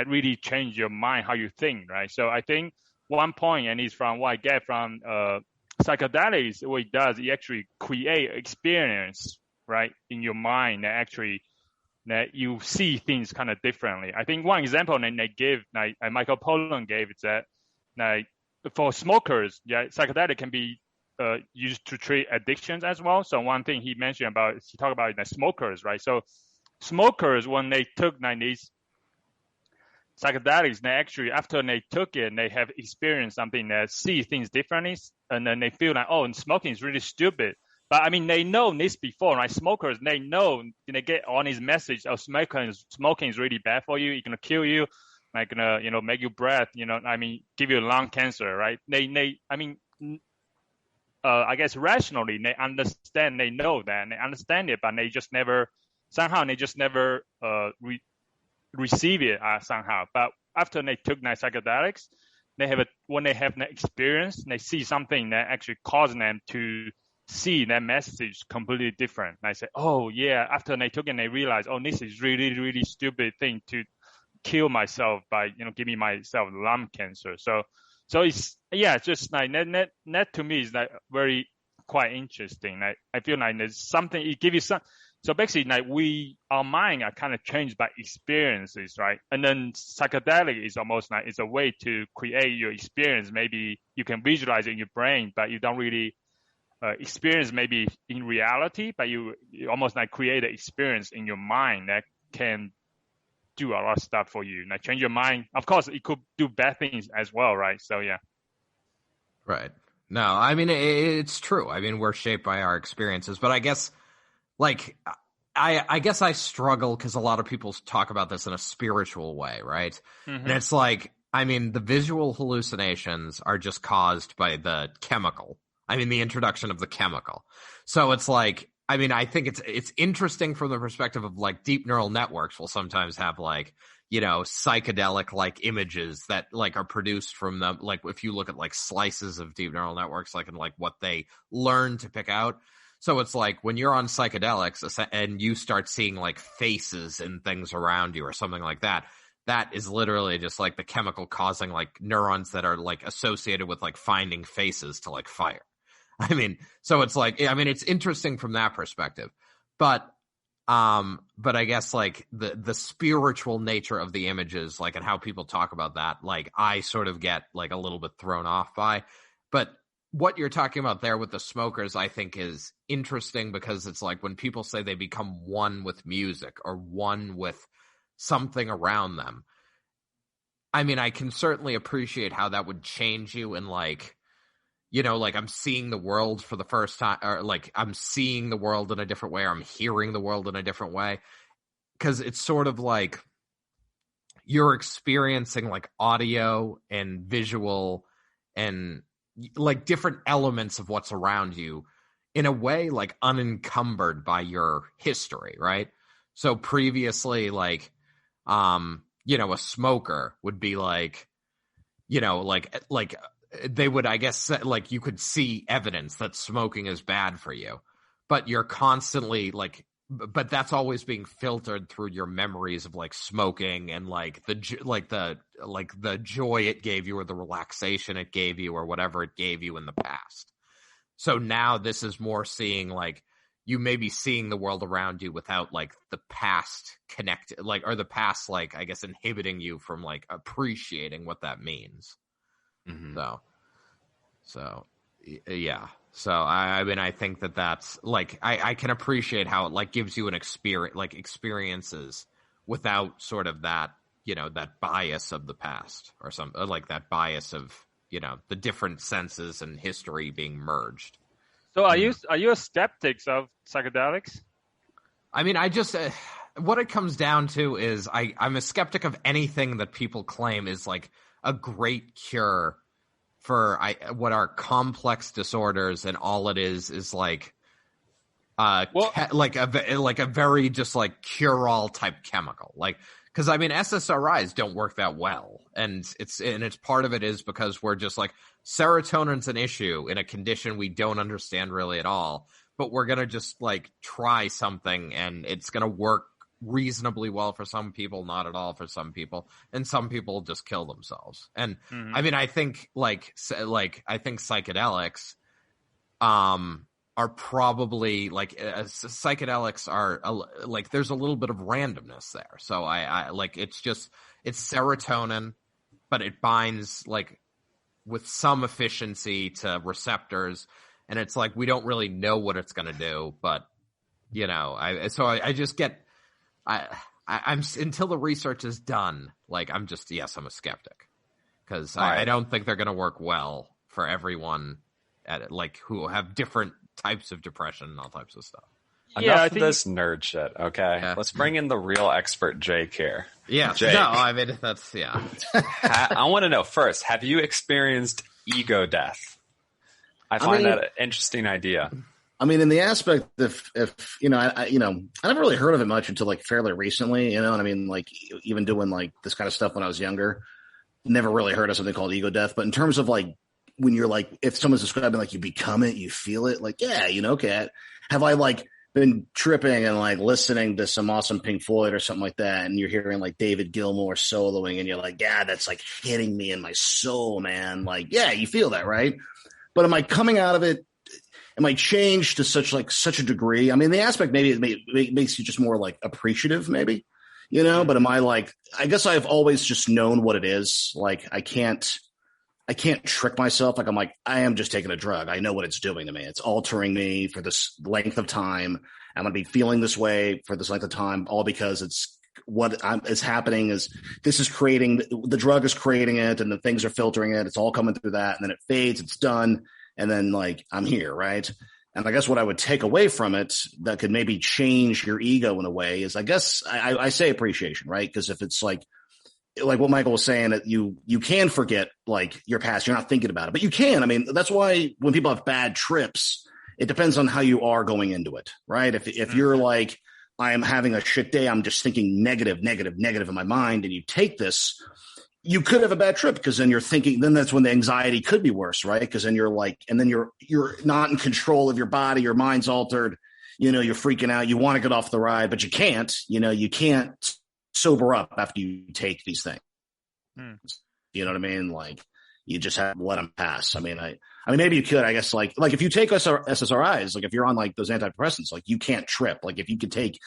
really change your mind, how you think, right? So I think one point, and it's from what I get from psychedelics, what it does, it actually create experience, right, in your mind that you see things kind of differently. I think one example that they give, Michael Pollan gave, is that for smokers, psychedelic can be used to treat addictions as well. So one thing he talked about the smokers, right? So smokers, when they took these psychedelics, they actually, after they took it, they have experienced something that see things differently, and then they feel smoking is really stupid. But I mean, they know this before, right? Smokers, they know, they get on his message of smoking is really bad for you. It's gonna kill you, gonna, make you breath, give you lung cancer, right? I guess rationally, they understand, they know that, and they understand it, but they just never receive it somehow. But after they took psychedelics, when they have that experience, they see something that actually caused them to see that message completely different. And I say, oh yeah, after they took it, they realize, oh, this is really, really stupid thing to kill myself by, giving myself lung cancer. So it's just that to me is very quite interesting. I feel there's something, it gives you So basically, like our mind are kind of changed by experiences, right? And then psychedelic is almost like it's a way to create your experience. Maybe you can visualize it in your brain, but you don't really experience maybe in reality. But you almost like create an experience in your mind that can do a lot of stuff for you, like change your mind. Of course, it could do bad things as well, right? So yeah. Right. No, I mean it's true. I mean we're shaped by our experiences, but I guess. Like, I guess I struggle because a lot of people talk about this in a spiritual way, right? Mm-hmm. And it's like, I mean, the visual hallucinations are just caused by the chemical. I mean, the introduction of the chemical. So it's like, I mean, I think it's interesting from the perspective of like deep neural networks will sometimes have like, you know, psychedelic like images that like are produced from them. Like if you look at like slices of deep neural networks, like and like what they learn to pick out. So it's like when you're on psychedelics and you start seeing like faces and things around you or something like that, that is literally just like the chemical causing like neurons that are like associated with like finding faces to like fire. I mean, so it's like, I mean, it's interesting from that perspective, but I guess like the spiritual nature of the images, like and how people talk about that, like I sort of get like a little bit thrown off by, but what you're talking about there with the smokers, I think is interesting because it's like when people say they become one with music or one with something around them. I mean, I can certainly appreciate how that would change you in like, you know, like I'm seeing the world for the first time or like I'm seeing the world in a different way or I'm hearing the world in a different way. Because it's sort of like you're experiencing like audio and visual and like different elements of what's around you in a way like unencumbered by your history, right? So previously like you know, a smoker would be like, you know, like they would, I guess, like you could see evidence that smoking is bad for you, but you're constantly like, but that's always being filtered through your memories of like smoking and like the joy it gave you or the relaxation it gave you or whatever it gave you in the past. So now this is more seeing like you may be seeing the world around you without like the past connected, like, or the past, like, I guess, inhibiting you from like appreciating what that means. Mm-hmm. So yeah. So I mean, I think that's like, I can appreciate how it like gives you an experience, like experiences without sort of that, you know, that bias of the past or something like that bias of, you know, the different senses and history being merged. So are you a skeptic of psychedelics? I mean, I just, what it comes down to is I'm a skeptic of anything that people claim is like a great cure for what are complex disorders, and all it is like like a very just like cure-all type chemical, like, because I mean SSRIs don't work that well, and it's part of it is because we're just like serotonin's an issue in a condition we don't understand really at all, but we're gonna just like try something and it's gonna work reasonably well for some people, not at all for some people, and some people just kill themselves. And I mean, I think like I think psychedelics are probably like psychedelics are like there's a little bit of randomness there. So I like it's serotonin, but it binds like with some efficiency to receptors, and it's like we don't really know what it's going to do, but you know, I just get I'm until the research is done, like I'm a skeptic because I don't think they're going to work well for everyone at like who have different types of depression and all types of stuff. Enough of this nerd shit, okay? Yeah. Let's bring in the real expert, Jake, here. Yeah, Jake, no, I mean that's I want to know first: have you experienced ego death? I find that an interesting idea. I mean, in the aspect if you know, I never really heard of it much until like fairly recently, you know. And I mean, like even doing like this kind of stuff when I was younger, never really heard of something called ego death. But in terms of like when you're like, if someone's describing like you become it, you feel it, like yeah, you know, okay. Have I like been tripping and like listening to some awesome Pink Floyd or something like that, and you're hearing like David Gilmour soloing, and you're like, yeah, that's like hitting me in my soul, man. Like, yeah, you feel that, right? But am I coming out of it? it might change to such a degree. I mean, the aspect maybe it makes you just more like appreciative, maybe, but am I like, I guess I've always just known what it is. Like, I can't trick myself. Like, I'm like, I am just taking a drug. I know what it's doing to me. It's altering me for this length of time. I'm going to be feeling this way for this length of time, all because it's is happening is this is creating, the drug is creating it, and the things are filtering it. It's all coming through that. And then it fades, it's done. And then like, I'm here. Right. And I guess what I would take away from it that could maybe change your ego in a way is, I guess I say appreciation, right? Because if it's like what Michael was saying, that you can forget like your past, you're not thinking about it, but you can. I mean, that's why when people have bad trips, it depends on how you are going into it, right? If you're like, I am having a shit day, I'm just thinking negative in my mind, and you take this, you could have a bad trip, because then you're thinking, then that's when the anxiety could be worse, right? Because then you're like, and then you're not in control of your body, your mind's altered, you're freaking out, you want to get off the ride, but you can't, you can't sober up after you take these things. You know what I mean? Like, you just have to let them pass. I mean, maybe you could, I guess, like if you take SSRIs, like if you're on like those antidepressants, like you can't trip. Like if you take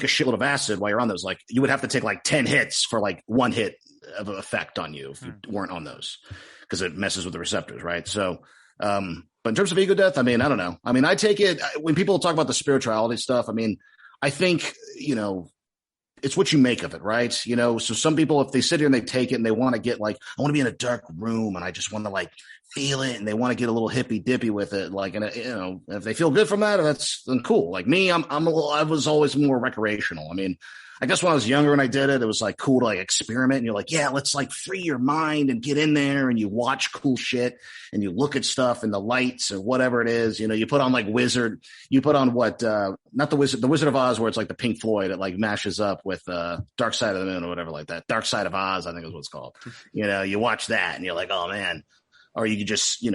a shitload of acid while you're on those, like you would have to take like 10 hits for like one hit of effect on you if you weren't on those, because it messes with the receptors. Right. So, but in terms of ego death, I mean, I don't know. I mean, I take it when people talk about the spirituality stuff. I mean, I think, it's what you make of it, right? So some people, if they sit here and they take it and they want to get like, I want to be in a dark room and I just want to like feel it, and they want to get a little hippy dippy with it. Like, and if they feel good from that, that's then cool. Like me, I was always more recreational. I mean, I guess when I was younger and I did it, it was like cool to like experiment, and you're like, yeah, let's like free your mind and get in there, and you watch cool shit and you look at stuff and the lights or whatever it is, you put on like you put on what, not the Wizard of Oz, where it's like the Pink Floyd, it like mashes up with, Dark Side of the Moon or whatever like that. Dark Side of Oz, I think is what it's called. You watch that and you're like, oh man, or you could just,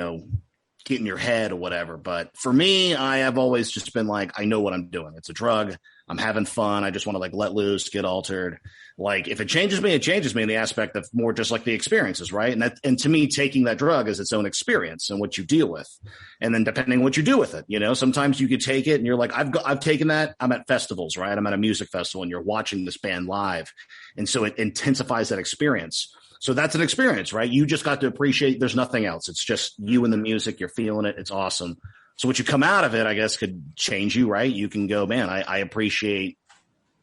get in your head or whatever. But for me, I have always just been like, I know what I'm doing. It's a drug. I'm having fun. I just want to like let loose, get altered. Like if it changes me, it changes me in the aspect of more just like the experiences, right? And to me, taking that drug is its own experience and what you deal with. And then depending on what you do with it, sometimes you could take it and you're like, I've taken that. I'm at festivals, right? I'm at a music festival and you're watching this band live. And so it intensifies that experience. So that's an experience, right? You just got to appreciate there's nothing else. It's just you and the music. You're feeling it. It's awesome. So what you come out of it, I guess, could change you, right? You can go, man, I appreciate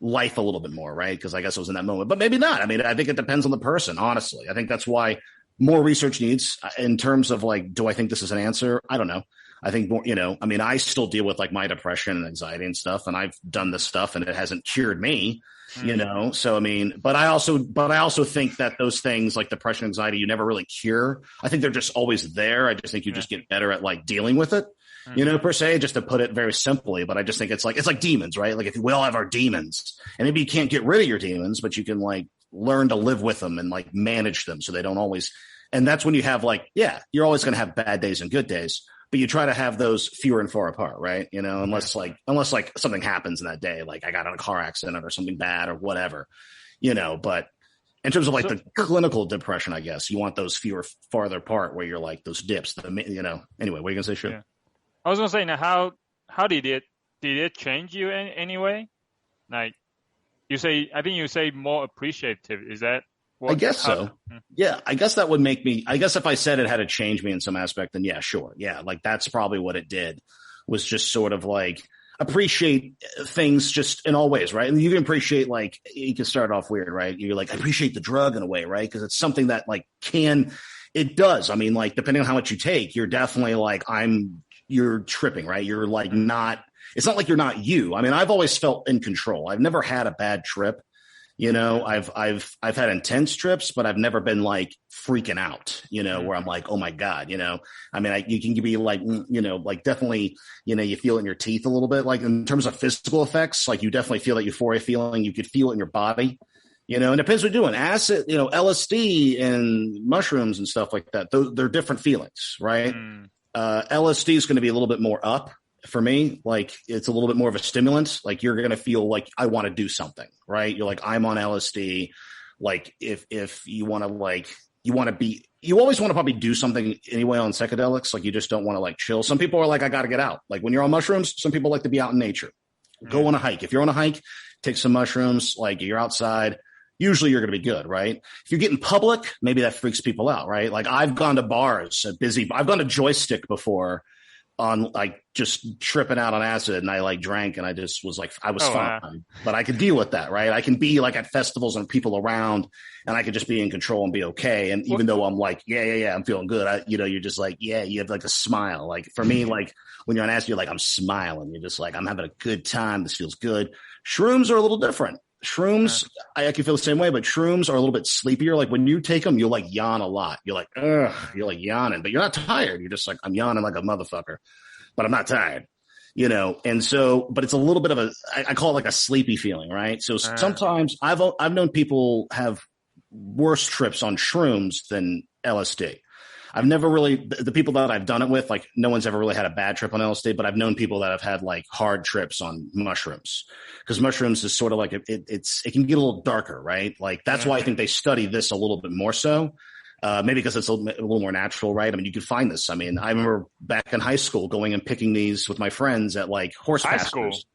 life a little bit more, right? Because I guess it was in that moment, but maybe not. I mean, I think it depends on the person, honestly. I think that's why more research needs in terms of like, do I think this is an answer? I don't know. I think more, I still deal with like my depression and anxiety and stuff, and I've done this stuff and it hasn't cured me. So I mean, but I also think that those things like depression, anxiety, you never really cure. I think they're just always there. I just think you just get better at like dealing with it, per se, just to put it very simply. But I just think it's like demons, right? Like if we all have our demons, and maybe you can't get rid of your demons, but you can like learn to live with them and like manage them so they don't always. And that's when you have like, yeah, you're always going to have bad days and good days, but you try to have those fewer and far apart, right? Unless something happens in that day, like I got in a car accident or something bad or whatever, but in terms of like the clinical depression, I guess you want those fewer, farther apart where you're like those dips, anyway, what are you going to say? Sure. Yeah. I was going to say now, how did it change you in any way? Like I think you say more appreciative. Is that? I guess so. Yeah, I guess that would make me, I guess if I said it had to change me in some aspect, then yeah, sure. Yeah, like that's probably what it did, was just sort of like appreciate things just in all ways, right? And you can appreciate, like, you can start off weird, right? You're like, I appreciate the drug in a way, right? Because it's something that like it does. I mean, like depending on how much you take, you're definitely like, you're tripping, right? You're like it's not like you're not you. I mean, I've always felt in control. I've never had a bad trip. I've had intense trips, but I've never been like freaking out, where I'm like, oh my God, I mean, you can be like, like definitely, you feel it in your teeth a little bit, like in terms of physical effects, like you definitely feel that euphoria feeling, you could feel it in your body, and it depends what you're doing. Acid, LSD and mushrooms and stuff like that. They're different feelings, right? LSD is going to be a little bit more up. For me, like it's a little bit more of a stimulant. Like you're going to feel like I want to do something, right? You're like, I'm on LSD. Like if you want to like, you always want to probably do something anyway on psychedelics. Like you just don't want to like chill. Some people are like, I got to get out. Like when you're on mushrooms, some people like to be out in nature. Go on a hike. If you're on a hike, take some mushrooms, like you're outside. Usually you're going to be good, right? If you get in public, maybe that freaks people out, right? Like I've gone to bars, I've gone to Joystick before on like just tripping out on acid, and I like drank and I just was like, I was fine, but I could deal with that, right? I can be like at festivals and people around and I could just be in control and be okay. And even though I'm like, yeah, I'm feeling good. You're just like, yeah, you have like a smile. Like for me, like when you're on acid, you're like, I'm smiling. You're just like, I'm having a good time. This feels good. Shrooms are a little different. Shrooms, I can feel the same way, but shrooms are a little bit sleepier. Like when you take them, you'll like yawn a lot. You're like, ugh, you're like yawning, but you're not tired. You're just like, I'm yawning like a motherfucker, but I'm not tired, And so, but it's a little bit of I call it like a sleepy feeling, right? So sometimes I've known people have worse trips on shrooms than LSD. I've never really, the people that I've done it with, like no one's ever really had a bad trip on LSD, but I've known people that have had like hard trips on mushrooms, because mushrooms is sort of like, it can get a little darker, right? Like that's why I think they study this a little bit more so. Maybe because it's a little more natural, right? I mean, you can find this. I mean, I remember back in high school going and picking these with my friends at like horse pastures.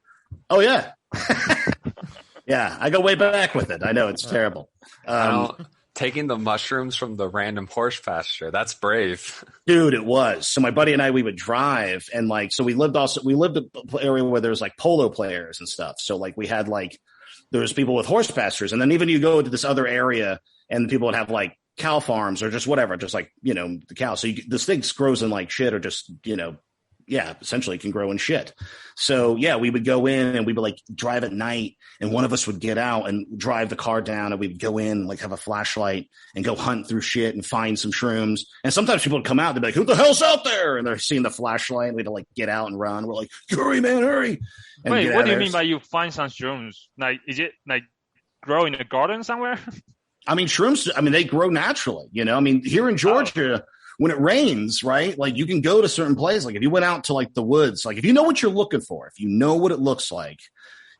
Oh yeah. Yeah. I go way back with it. I know it's terrible. Taking the mushrooms from the random horse pasture. That's brave. Dude, it was. So my buddy and I, we would drive and like, so we lived in an area where there's like polo players and stuff. So like we had like, there was people with horse pastures. And then even you go to this other area and people would have like cow farms or just whatever, just like, the cow. So this thing grows in like shit or just, essentially can grow in shit. So yeah, we would go in and we would like drive at night and one of us would get out and drive the car down and we'd go in, like have a flashlight and go hunt through shit and find some shrooms. And sometimes people would come out, they'd be like, who the hell's out there? And they're seeing the flashlight and we'd like get out and run. We're like, hurry, man, hurry. And wait, what do you mean by you find some shrooms? Like, is it like grow in a garden somewhere? I mean, shrooms, they grow naturally, here in Georgia, when it rains, right? Like you can go to certain places. Like if you went out to like the woods, like if you know what you're looking for, if you know what it looks like,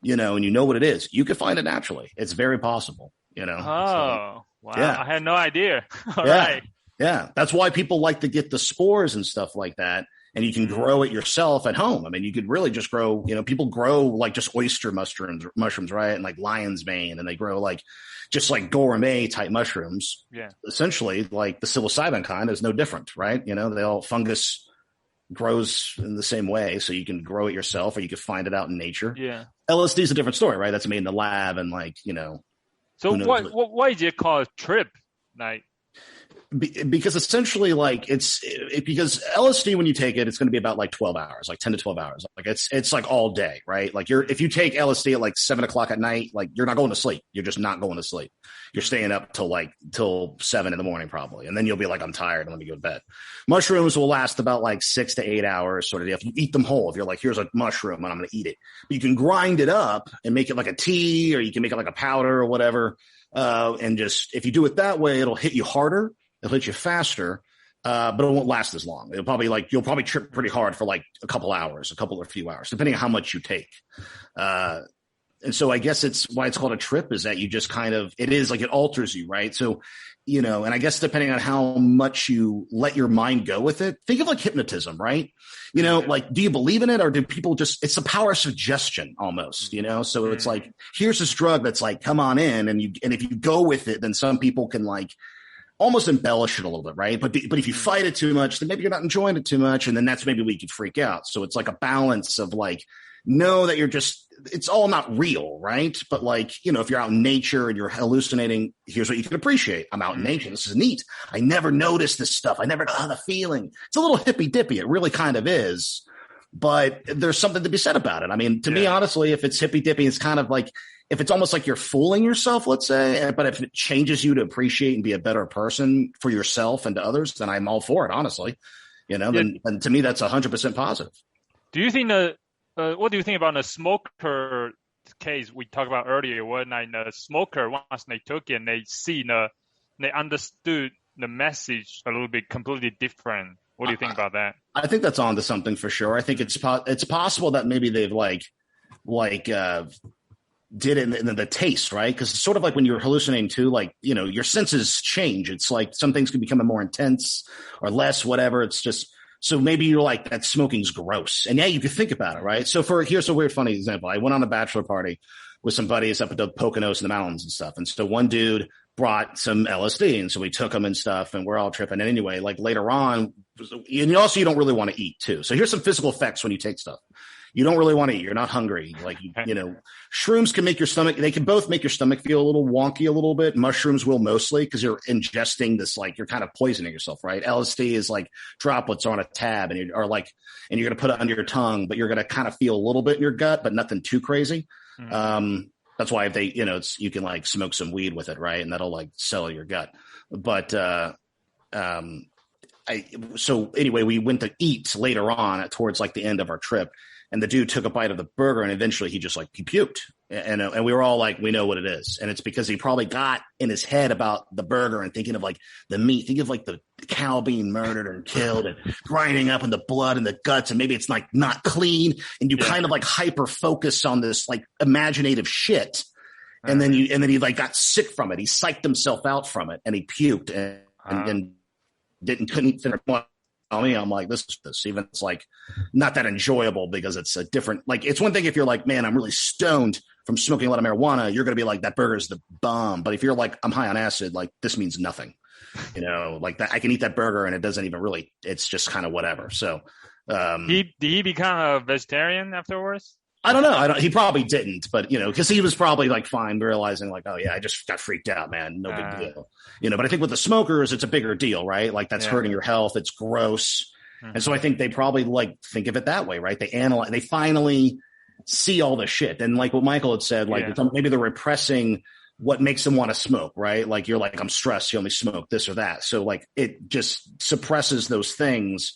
and you know what it is, you can find it naturally. It's very possible, Oh, so, wow. Yeah. I had no idea. All yeah. right. Yeah. That's why people like to get the spores and stuff like that. And you can grow it yourself at home. I mean, you could really just grow, people grow like just oyster mushrooms, right? And like lion's mane, and they grow like just like gourmet type mushrooms. Yeah. Essentially, like the psilocybin kind is no different, right? Fungus grows in the same way. So you can grow it yourself or you can find it out in nature. Yeah. LSD is a different story, right? That's made in the lab and like, So why is it called trip? Like, because essentially like because LSD, when you take it, it's going to be about like 12 hours, like 10 to 12 hours. Like it's like all day, right? Like if you take LSD at like 7:00 at night, like you're not going to sleep. You're just not going to sleep. You're staying up till 7 in the morning probably. And then you'll be like, I'm tired. Let me go to bed. Mushrooms will last about like 6 to 8 hours. Sort of. If you eat them whole, if you're like, here's a mushroom and I'm going to eat it, but you can grind it up and make it like a tea, or you can make it like a powder or whatever. And just, if you do it that way, it'll hit you harder. It'll hit you faster, but it won't last as long. You'll probably trip pretty hard for like a couple or few hours, depending on how much you take. And so I guess it's why it's called a trip, is that you just it alters you, right? So, and I guess depending on how much you let your mind go with it, think of like hypnotism, right? Like, do you believe in it, or do people it's the power of suggestion almost, So it's like, here's this drug that's like, come on in, and if you go with it, then some people can like almost embellish it a little bit, right? But if you fight it too much, then maybe you're not enjoying it too much, and then that's maybe where you could freak out. So it's like a balance of like, know that it's all not real, right? But like, if you're out in nature and you're hallucinating, here's what you can appreciate. I'm out in nature. This is neat. I never noticed this stuff. I never got the feeling. It's a little hippy dippy. It really kind of is, but there's something to be said about it. I mean, to me, honestly, if it's hippy dippy, it's kind of like, if it's almost like you're fooling yourself, let's say, but if it changes you to appreciate and be a better person for yourself and to others, then I'm all for it, honestly. Then to me, that's 100% positive. Do you think what do you think about the smoker case we talked about earlier? When the smoker, once they took it, and they understood the message a little bit completely different. What do you think about that? I think that's on to something for sure. I think it's possible that maybe they've did it in the taste, right? Because it's sort of like when you're hallucinating too, like, you know, your senses change. It's like some things can become more intense or less, whatever. It's just, so maybe you're like, that smoking's gross. And yeah, you could think about it, right? So here's a weird, funny example. I went on a bachelor party with some buddies up at the Poconos in the mountains and stuff. And so one dude brought some LSD, and so we took them and stuff, and we're all tripping. And anyway, like later on, and also you don't really want to eat too. So here's some physical effects when you take stuff. You don't really want to eat. You're not hungry. Like, you know, shrooms can make your stomach, they can both make your stomach feel a little wonky a little bit. Mushrooms will mostly, because you're ingesting this, like, you're kind of poisoning yourself, right? LSD is like droplets on a tab, and you're going to put it under your tongue, but you're going to kind of feel a little bit in your gut, but nothing too crazy. Mm-hmm. That's why if they, you know, you can like smoke some weed with it, right? And that'll like settle your gut. But, so anyway, we went to eat later on towards like the end of our trip, and the dude took a bite of the burger, and eventually he puked. And we were all like, we know what it is. And it's because he probably got in his head about the burger and thinking of like the meat, think of like the cow being murdered and killed and grinding up in the blood and the guts. And maybe it's like not clean. And you kind of like hyper focus on this like imaginative shit. And then he like got sick from it. He psyched himself out from it, and he puked and couldn't finish. I'm like, this, even it's like not that enjoyable, because it's a different, like, it's one thing if you're like, man, I'm really stoned from smoking a lot of marijuana, you're going to be like, that burger's the bomb. But if you're like, I'm high on acid, like, this means nothing, you know, like that. I can eat that burger and it doesn't even really, it's just kind of whatever. So, did he become a vegetarian afterwards? I don't know. He probably didn't, but, you know, because he was probably like fine, realizing like, oh yeah, I just got freaked out, man. No big deal. You know, but I think with the smokers, it's a bigger deal, right? Like that's hurting your health. It's gross. Mm-hmm. And so I think they probably like think of it that way, right? They finally see all the shit. And like what Michael had said, like maybe they're repressing what makes them want to smoke, right? Like you're like, I'm stressed. You only smoke this or that. So like it just suppresses those things.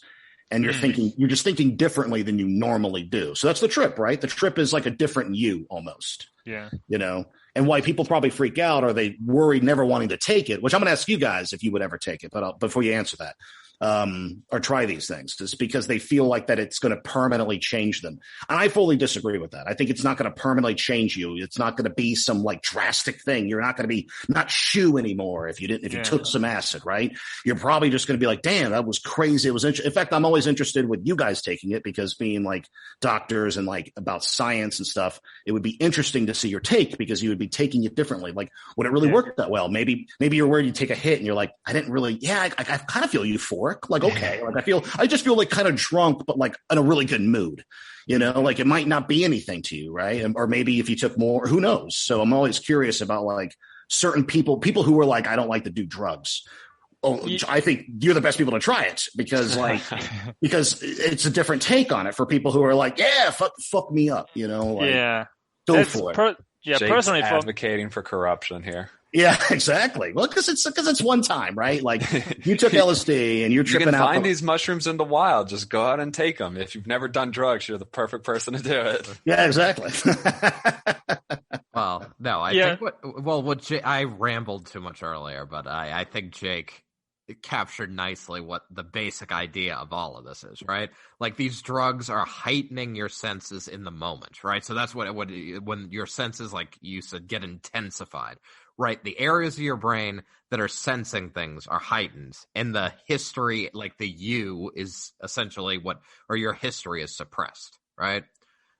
And you're just thinking differently than you normally do. So that's the trip, right? The trip is like a different you almost. Yeah. You know, and why people probably freak out, or they worry never wanting to take it, which I'm going to ask you guys if you would ever take it, but before you answer that, or try these things, is because they feel like that it's going to permanently change them. And I fully disagree with that. I think it's not going to permanently change you. It's not going to be some like drastic thing. You're not going to be not shoe anymore if you took some acid, right? You're probably just going to be like, damn, that was crazy. It was in fact, I'm always interested with you guys taking it, because being like doctors and like about science and stuff, it would be interesting to see your take, because you would be taking it differently. Like, would it really work that well? Maybe you're worried you take a hit and you're like, I didn't really, I kind of feel euphoric. Like, okay, like I just feel like kind of drunk, but like in a really good mood, you know, like it might not be anything to you. Right. Or maybe if you took more, who knows? So I'm always curious about like certain people who are like, I don't like to do drugs. Oh, I think you're the best people to try it, because because it's a different take on it for people who are like, yeah, fuck me up, you know? Like, go for it. Jake's personally advocating for corruption here. Yeah, exactly. Well, because it's one time, right? Like you took LSD and you're tripping out. You can find these mushrooms in the wild. Just go out and take them. If you've never done drugs, you're the perfect person to do it. Yeah, exactly. Well, no, I think I rambled too much earlier, but I think Jake captured nicely what the basic idea of all of this is, right? Like these drugs are heightening your senses in the moment, right? So that's what when your senses, like you said, get intensified, right? The areas of your brain that are sensing things are heightened, and the history, like the you, is essentially your history is suppressed, right?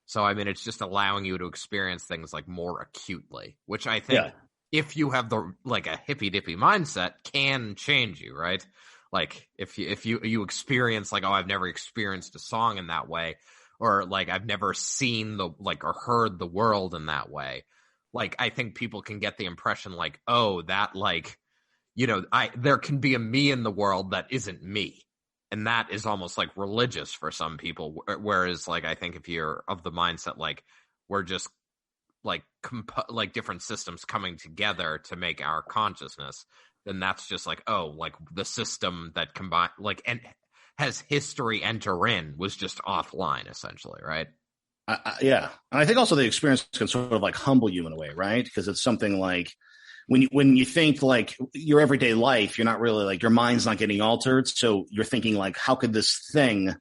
So, I mean, it's just allowing you to experience things like more acutely, which I think if you have like a hippy dippy mindset can change you, right? Like if you experience like, oh, I've never experienced a song in that way, or like I've never seen or heard the world in that way. Like, I think people can get the impression like, oh, that like, you know, there can be a me in the world that isn't me. And that is almost like religious for some people. Whereas like, I think if you're of the mindset, like we're just like, like different systems coming together to make our consciousness, then that's just like, oh, like the system that combine like, and has history enter in was just offline essentially. Right. Yeah. And I think also the experience can sort of like humble you in a way, right? Because it's something like when you think like your everyday life, you're not really like, your mind's not getting altered. So you're thinking like, how could this thing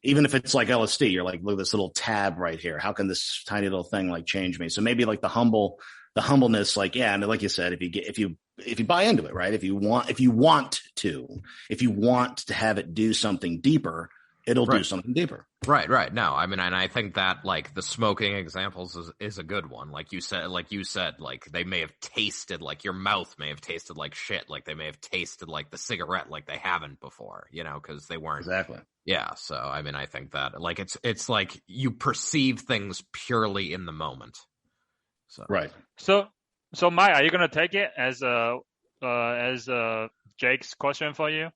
even if it's like LSD, you're like, look at this little tab right here. How can this tiny little thing like change me? So maybe like the humbleness, like, yeah. And like you said, if you buy into it, right? If you want to have it do something deeper, it'll do something deeper. Right. No, I mean, and I think that like the smoking examples is a good one. Like you said, like they may have tasted, like your mouth may have tasted like shit. Like they may have tasted like the cigarette, like they haven't before, because they weren't. Exactly. Yeah. So, I mean, I think that like, it's like you perceive things purely in the moment. So. Right. So Mike, are you going to take it as Jake's question for you?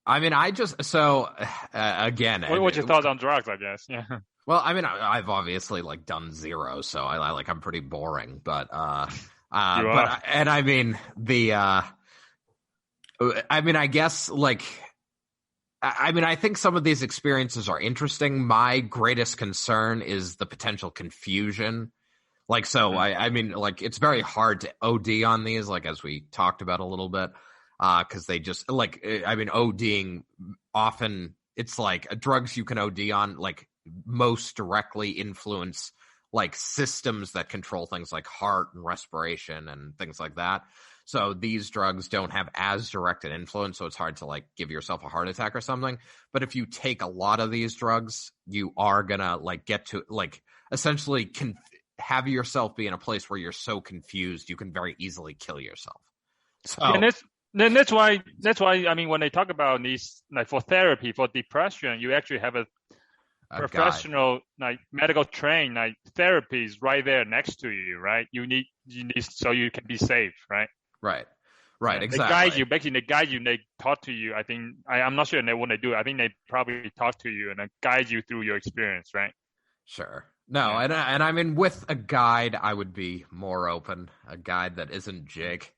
I mean, again, what's your thoughts on drugs? I guess, yeah. Well, I mean, I've obviously like done zero, so I'm pretty boring. But I mean I guess like, I think some of these experiences are interesting. My greatest concern is the potential confusion. Like, so I mean, like, it's very hard to OD on these, like as we talked about a little bit. Because they just like, I mean, ODing often, it's like drugs you can OD on, like most directly influence like systems that control things like heart and respiration and things like that. So these drugs don't have as direct an influence. So it's hard to like give yourself a heart attack or something. But if you take a lot of these drugs, you are gonna like get to like essentially have yourself be in a place where you're so confused, you can very easily kill yourself. So. Then that's why I mean, when they talk about these, like for therapy for depression, you actually have a professional like medical trained like therapies right there next to you, right? You need so you can be safe, right? Right, exactly. They guide you, they talk to you. I think I'm not sure when they do it. I think they probably talk to you and guide you through your experience, right? Sure. No, and I mean, with a guide, I would be more open. A guide that isn't Jake.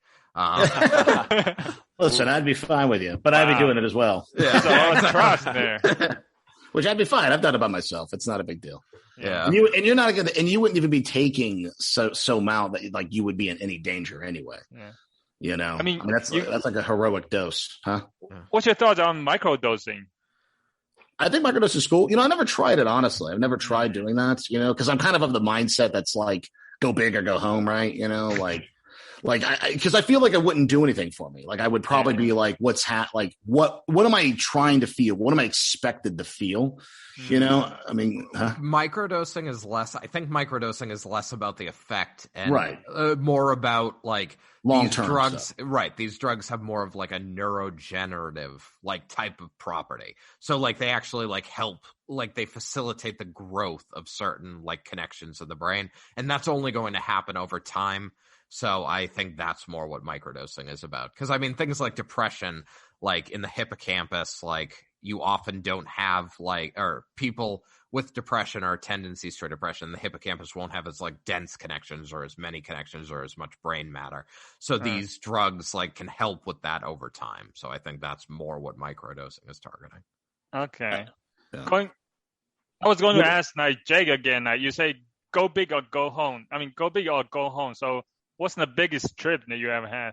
Listen, I'd be fine with you, but I'd be doing it as well. Yeah, so a lot of trust there. Which I'd be fine. I've done it by myself. It's not a big deal. Yeah, and you're not gonna, and you wouldn't even be taking so mild that like you would be in any danger anyway. Yeah. I mean that's like a heroic dose, huh? What's your thoughts on microdosing? I think microdose is cool. I never tried it, honestly. I've never tried doing that, because I'm kind of the mindset that's like go big or go home, right? Because I feel like it wouldn't do anything for me. Like I would probably be like, what am I trying to feel? What am I expected to feel? I mean, microdosing is less. I think microdosing is less about the effect and more about like long-term drugs. Stuff. Right. These drugs have more of like a neurogenerative like type of property. So like they actually like help, like they facilitate the growth of certain like connections in the brain. And that's only going to happen over time. So I think that's more what microdosing is about. Because, I mean, things like depression, like in the hippocampus, like you often don't have or people with depression or tendencies to depression, the hippocampus won't have as like dense connections or as many connections or as much brain matter. So these drugs like can help with that over time. So I think that's more what microdosing is targeting. Okay. Yeah. I was going to ask like Jake again, like you say go big or go home. I mean, go big or go home. So what's the biggest trip that you ever had?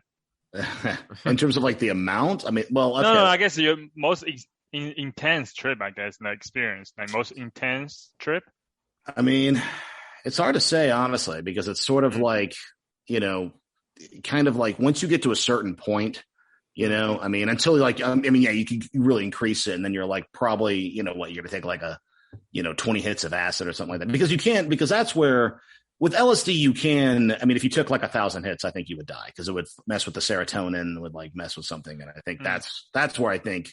In terms of like the amount? I mean, well, okay. No, I guess your most intense trip, I guess, the experience, like most intense trip. I mean, it's hard to say, honestly, because it's sort of like, kind of like once you get to a certain point, I mean, until like, you can really increase it. And then you're like, probably, you're going to take like a, 20 hits of acid or something like that because that's where, with LSD, you can, I mean, if you took like 1,000 hits, I think you would die because it would mess with the serotonin and would like mess with something. And I think that's where I think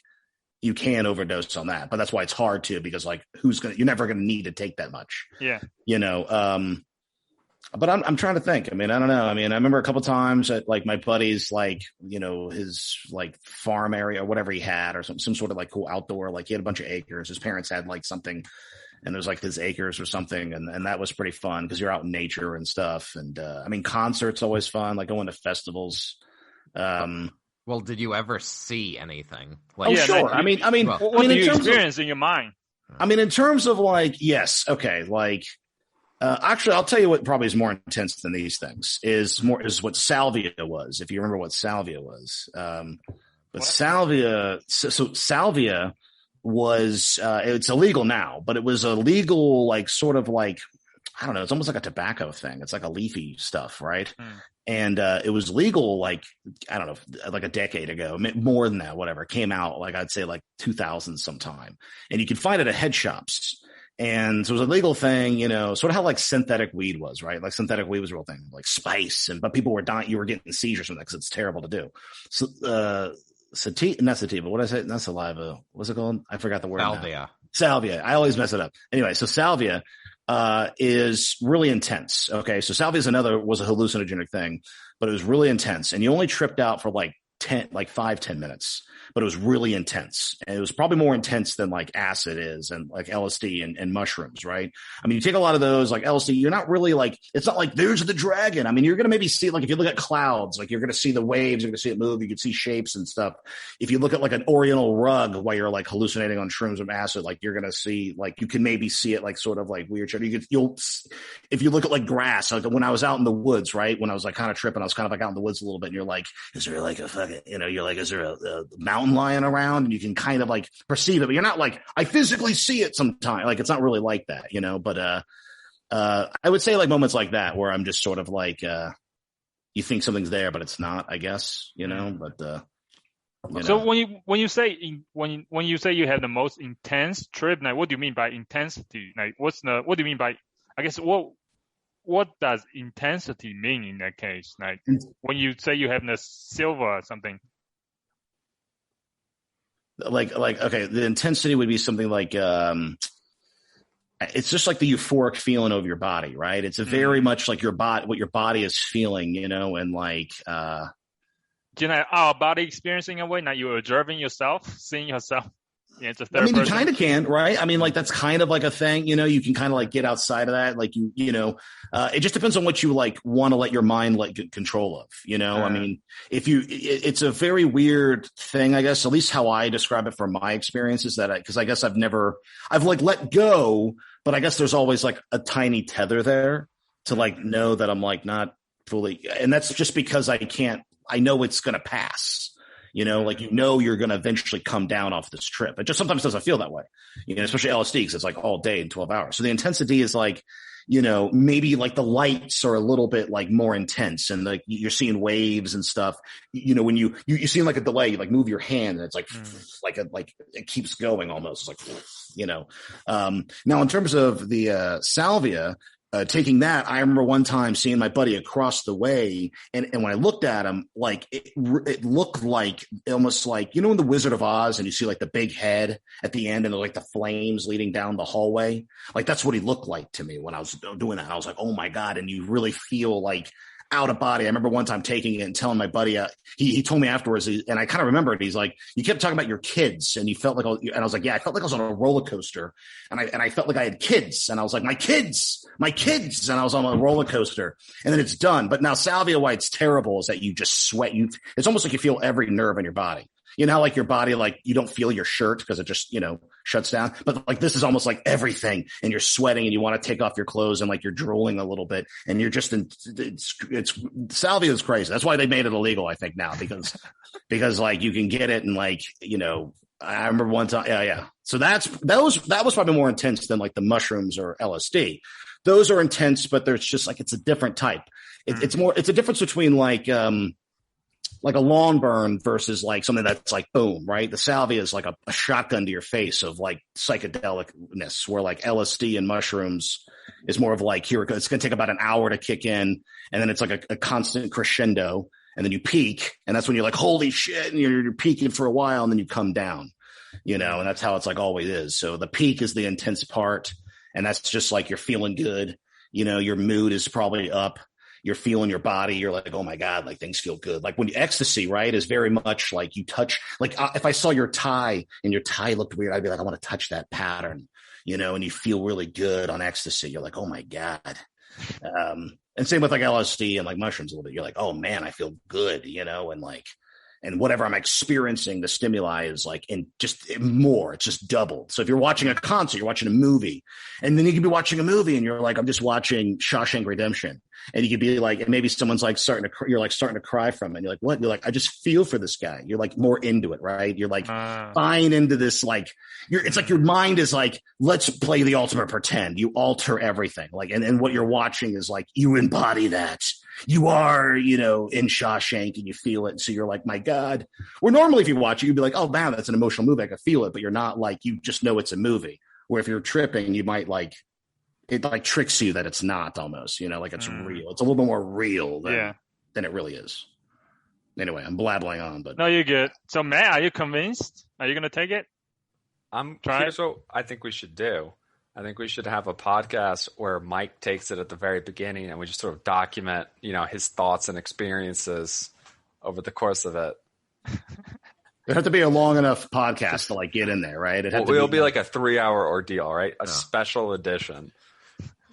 you can overdose on that. But that's why it's hard to, because like you're never going to need to take that much. Yeah. But I'm trying to think. I mean, I don't know. I mean, I remember a couple times at like my buddy's, like, his like farm area or whatever he had or some sort of like cool outdoor, like he had a bunch of acres. His parents had like something. And there's like his acres or something. And that was pretty fun because you're out in nature and stuff. And, I mean, concerts always fun, like going to festivals. Well, did you ever see anything? Like, sure. What do you experience in your mind? I mean, in terms of like, yes. Okay. Like, actually, I'll tell you what probably is more intense than these things is what salvia was. If you remember what salvia was. But salvia, so salvia was it's illegal now, but it was a legal like sort of like I don't know, it's almost like a tobacco thing. It's like a leafy stuff, right? And it was legal like I don't know, like a decade ago, more than that, whatever. It came out like I'd say like 2000 sometime, and you could find it at head shops. And so it was a legal thing, you know, sort of how like synthetic weed was, right? Like synthetic weed was a real thing, like spice, but people were dying, you were getting seizures from that because it's terrible to do. So, not sativa. What did I say? Not saliva. What's it called? I forgot the word. Salvia. Salvia. I always mess it up. Anyway, so salvia is really intense. Okay, so salvia was a hallucinogenic thing, but it was really intense, and you only tripped out for like 5-10 minutes, but it was really intense. And it was probably more intense than like acid is and like LSD and mushrooms, right? I mean, you take a lot of those like LSD, you're not really like, it's not like there's the dragon. I mean, you're going to maybe see like, if you look at clouds, like you're going to see the waves, you're going to see it move, you can see shapes and stuff. If you look at like an oriental rug while you're like hallucinating on shrooms and acid, like you're going to see, like you can maybe see it like sort of like weird shit. If you look at like grass, like when I was out in the woods, right? When I was like kind of tripping, I was kind of like out in the woods a little bit and you're like, is there like a fucking, you know, you're like, is there a mountain lion around? And you can kind of like perceive it, but you're not like, I physically see it sometimes. Like, it's not really like that, you know, but, I would say like moments like that where I'm just sort of like, you think something's there, but it's not, I guess, you know, but, so when you say you have the most intense trip, like what do you mean by intensity? Like what do you mean by, I guess, what does intensity mean in that case? Like when you say you have the silver or something. Like, okay, the intensity would be something like, it's just like the euphoric feeling of your body, right? It's a very much like what your body is feeling, you know, and like, you know, our body experiencing a way, now you're observing yourself, seeing yourself. Yeah, it's a third I mean, person. you kind of can, right? I mean, like that's kind of like a thing, you know, you can kind of like get outside of that. Like you know, it just depends on what you like want to let your mind like get control of, you know? I mean, it's a very weird thing, I guess, at least how I describe it from my experiences cause I guess I've like let go, but I guess there's always like a tiny tether there to like know that I'm like not fully, and that's just because I know it's going to pass. You know, like, you know, you're going to eventually come down off this trip. It just sometimes doesn't feel that way, you know, especially LSD because it's like all day in 12 hours. So the intensity is like, you know, maybe like the lights are a little bit like more intense and like you're seeing waves and stuff, you know, when you see like a delay, you like move your hand and it's like, like it keeps going almost like, you know, now in terms of the, salvia, taking that, I remember one time seeing my buddy across the way, and when I looked at him, like it looked like almost like, you know, in the Wizard of Oz, and you see like the big head at the end, and like the flames leading down the hallway. Like that's what he looked like to me when I was doing that. I was like, oh my god! And you really feel like out of body. I remember one time taking it and telling my buddy, he told me afterwards, and I kind of remembered, he's like, you kept talking about your kids and you felt like, and I was like, yeah, I felt like I was on a roller coaster and I felt like I had kids and I was like, my kids. And I was on a roller coaster and then it's done. But now salvia, why it's terrible is that you just sweat. It's almost like you feel every nerve in your body. You know how like your body, like you don't feel your shirt because it just, you know, shuts down. But like this is almost like everything, and you're sweating and you want to take off your clothes and like you're drooling a little bit and you're just it's salvia is crazy. That's why they made it illegal, I think, now because like you can get it and like, you know, I remember one time. Yeah. So that was probably more intense than like the mushrooms or LSD. Those are intense, but there's just like, it's a different type. It's a difference between like a lawn burn versus like something that's like boom, right? The salvia is like a shotgun to your face of like psychedelicness, where like LSD and mushrooms is more of like, here it goes. It's going to take about an hour to kick in. And then it's like a constant crescendo. And then you peak. And that's when you're like, holy shit. And you're peaking for a while and then you come down, you know, and that's how it's like always is. So the peak is the intense part. And that's just like, you're feeling good. You know, your mood is probably up. You're feeling your body. You're like, oh my God, like things feel good. Like when you ecstasy, right, is very much like you touch, like if I saw your tie and your tie looked weird, I'd be like, I want to touch that pattern, you know, and you feel really good on ecstasy. You're like, oh my God. And same with like LSD and like mushrooms a little bit. You're like, oh man, I feel good, you know, and like, and whatever I'm experiencing, the stimuli is like in just more. It's just doubled. So if you're watching a concert, you're watching a movie, and then you could be watching a movie and you're like, I'm just watching Shawshank Redemption. And you could be like, and maybe someone's like you're like starting to cry from it. And you're like, what? You're like, I just feel for this guy. You're like more into it, right? You're like buying into this, like it's like your mind is like, let's play the ultimate pretend. You alter everything. Like, and what you're watching is like, you embody that. You are, in Shawshank and you feel it. And so you're like, my God. Where normally if you watch it, you'd be like, oh man, that's an emotional movie. I can feel it. But you're not like, you just know it's a movie. Where if you're tripping, you might like, it like tricks you that it's not almost, like it's real. It's a little bit more real than it really is. Anyway, I'm blabbling on, but no, you're good. So Matt, are you convinced? Are you going to take it? Here's what I think we should do. I think we should have a podcast where Mike takes it at the very beginning and we just sort of document, his thoughts and experiences over the course of it. It'd have to be a long enough podcast to like get in there, right? It'll be like a 3-hour ordeal, right? A special edition.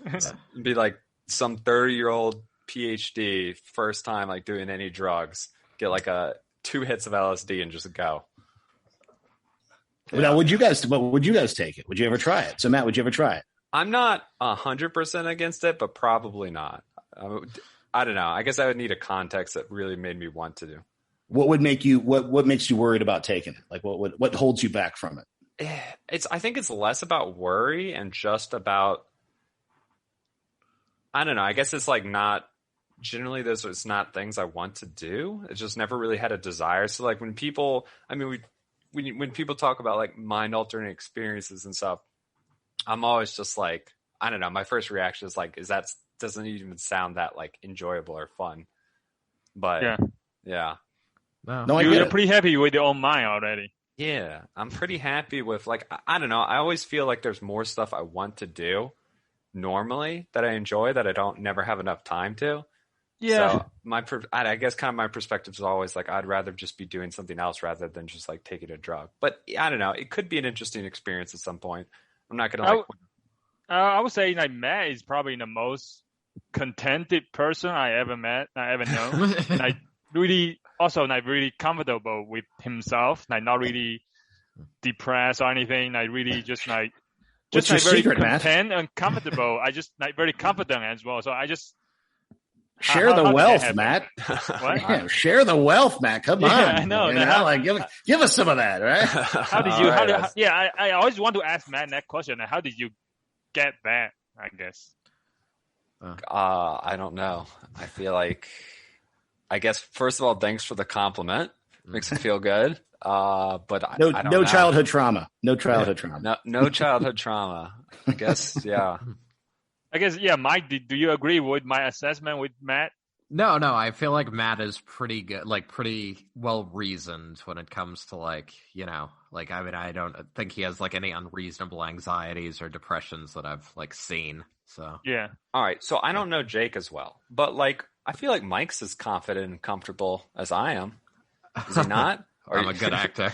It'd be like some 30-year-old PhD, first time like doing any drugs, get like 2 hits of LSD and just go. Yeah. Now, would you guys take it? Would you ever try it? So Matt, would you ever try it? I'm not 100% against it, but probably not. I don't know. I guess I would need a context that really made me want to do. What would make you? What makes you worried about taking it? Like what holds you back from it? I think it's less about worry and just about. I don't know. I guess it's like not generally it's not things I want to do. It's just never really had a desire. So like when people, when people talk about like mind altering experiences and stuff, I'm always just like, I don't know. My first reaction is like, doesn't even sound that like enjoyable or fun. But yeah. No, you're pretty happy with your own mind already. Yeah, I'm pretty happy with like, I don't know. I always feel like there's more stuff I want to do normally that I enjoy that I don't never have enough time to. Yeah. So I guess kind of my perspective is always like, I'd rather just be doing something else rather than just like taking a drug. But I don't know. It could be an interesting experience at some point. I'm not going to I would say like Matt is probably the most contented person I ever met, I ever known. Like really, also like really comfortable with himself, like not really depressed or anything. Like really just like what's your very secret, content Matt? and comfortable. I just like very confident as well. So I just share the wealth, Matt. What? Yeah, share the wealth, Matt. Come on. I know. Like give us some of that, right? How did you? I always want to ask Matt that question. How did you get that? I guess. I don't know. I feel like, I guess first of all, thanks for the compliment. Makes me feel good. But I don't know. Childhood trauma. No childhood trauma. No childhood trauma. I guess, yeah. I guess, Mike, do you agree with my assessment with Matt? No, I feel like Matt is pretty good, like pretty well reasoned when it comes to like, like, I don't think he has like any unreasonable anxieties or depressions that I've like seen. So, yeah. All right. So I don't know Jake as well, but like, I feel like Mike's as confident and comfortable as I am. Is he not? I'm a good actor.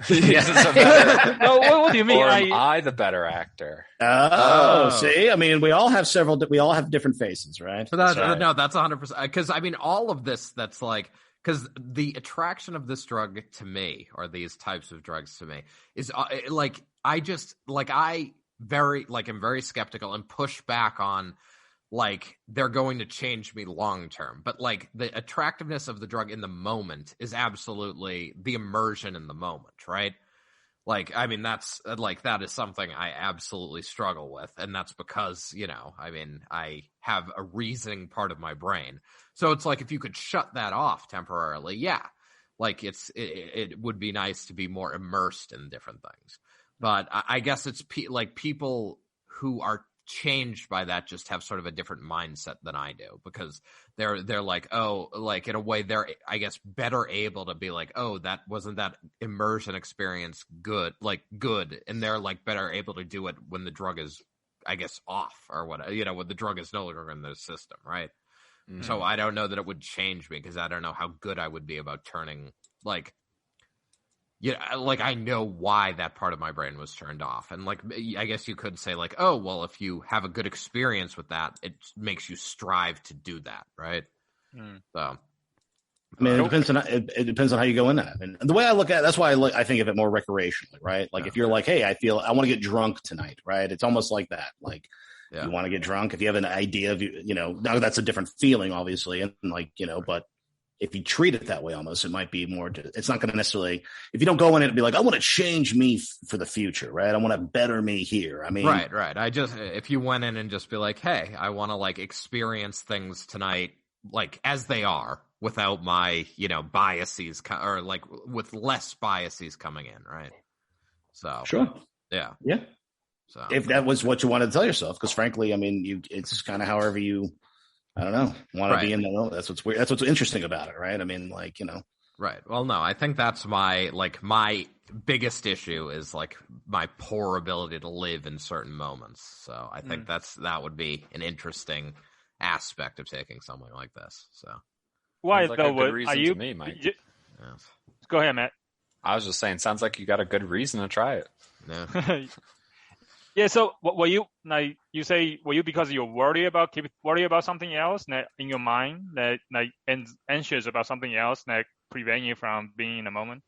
No, what do you mean? Or am I the better actor? See, I mean, we all have different faces, right? So that's right. No, that's 100%. Because I mean, all of this, that's like, because the attraction of this drug to me, or these types of drugs to me, is like, I'm very skeptical and push back on, like, they're going to change me long term. But like the attractiveness of the drug in the moment is absolutely the immersion in the moment, right? Like, I mean, that's like, that is something I absolutely struggle with. And that's because, I have a reasoning part of my brain. So it's like, if you could shut that off temporarily, yeah, like it would be nice to be more immersed in different things. But I guess it's like people who are changed by that just have sort of a different mindset than I do, because they're like, oh, like in a way they're, I guess, better able to be like, oh, that wasn't that immersion experience good, and they're like better able to do it when the drug is, I guess, off or whatever, when the drug is no longer in their system, right? Mm-hmm. So I don't know that it would change me, because I don't know how good I would be about turning, like, like I know why that part of my brain was turned off. And like, I guess you could say like, oh, well, if you have a good experience with that, it makes you strive to do that. Right. So. I mean, it depends on how you go in that. And the way I look at it, that's why I think of it more recreationally, right? Like if you're like, hey, I want to get drunk tonight, right? It's almost like that. Like you want to get drunk. If you have an idea of, now that's a different feeling, obviously. And like, but if you treat it that way, almost, it might be more, it's not going to necessarily, if you don't go in it and be like, I want to change me for the future, right? I want to better me here. I mean, right. If you went in and just be like, hey, I want to like experience things tonight, like as they are, without my, biases, or like with less biases coming in, right? So sure, yeah. So if that was what you wanted to tell yourself, because frankly, I mean, it's kind of however you, I don't know, want to be in the know. That's what's weird. That's what's interesting about it, right? I mean, like Right. Well, no, I think that's my biggest issue is like my poor ability to live in certain moments. So I think that would be an interesting aspect of taking something like this. So. Why like though? Are you? To me, Mike. Yes. Go ahead, Matt. I was just saying, sounds like you got a good reason to try it. Yeah. Yeah. So, were you like you say? Were you because you're worried about something else that in your mind that like anxious about something else that prevent you from being in the moment?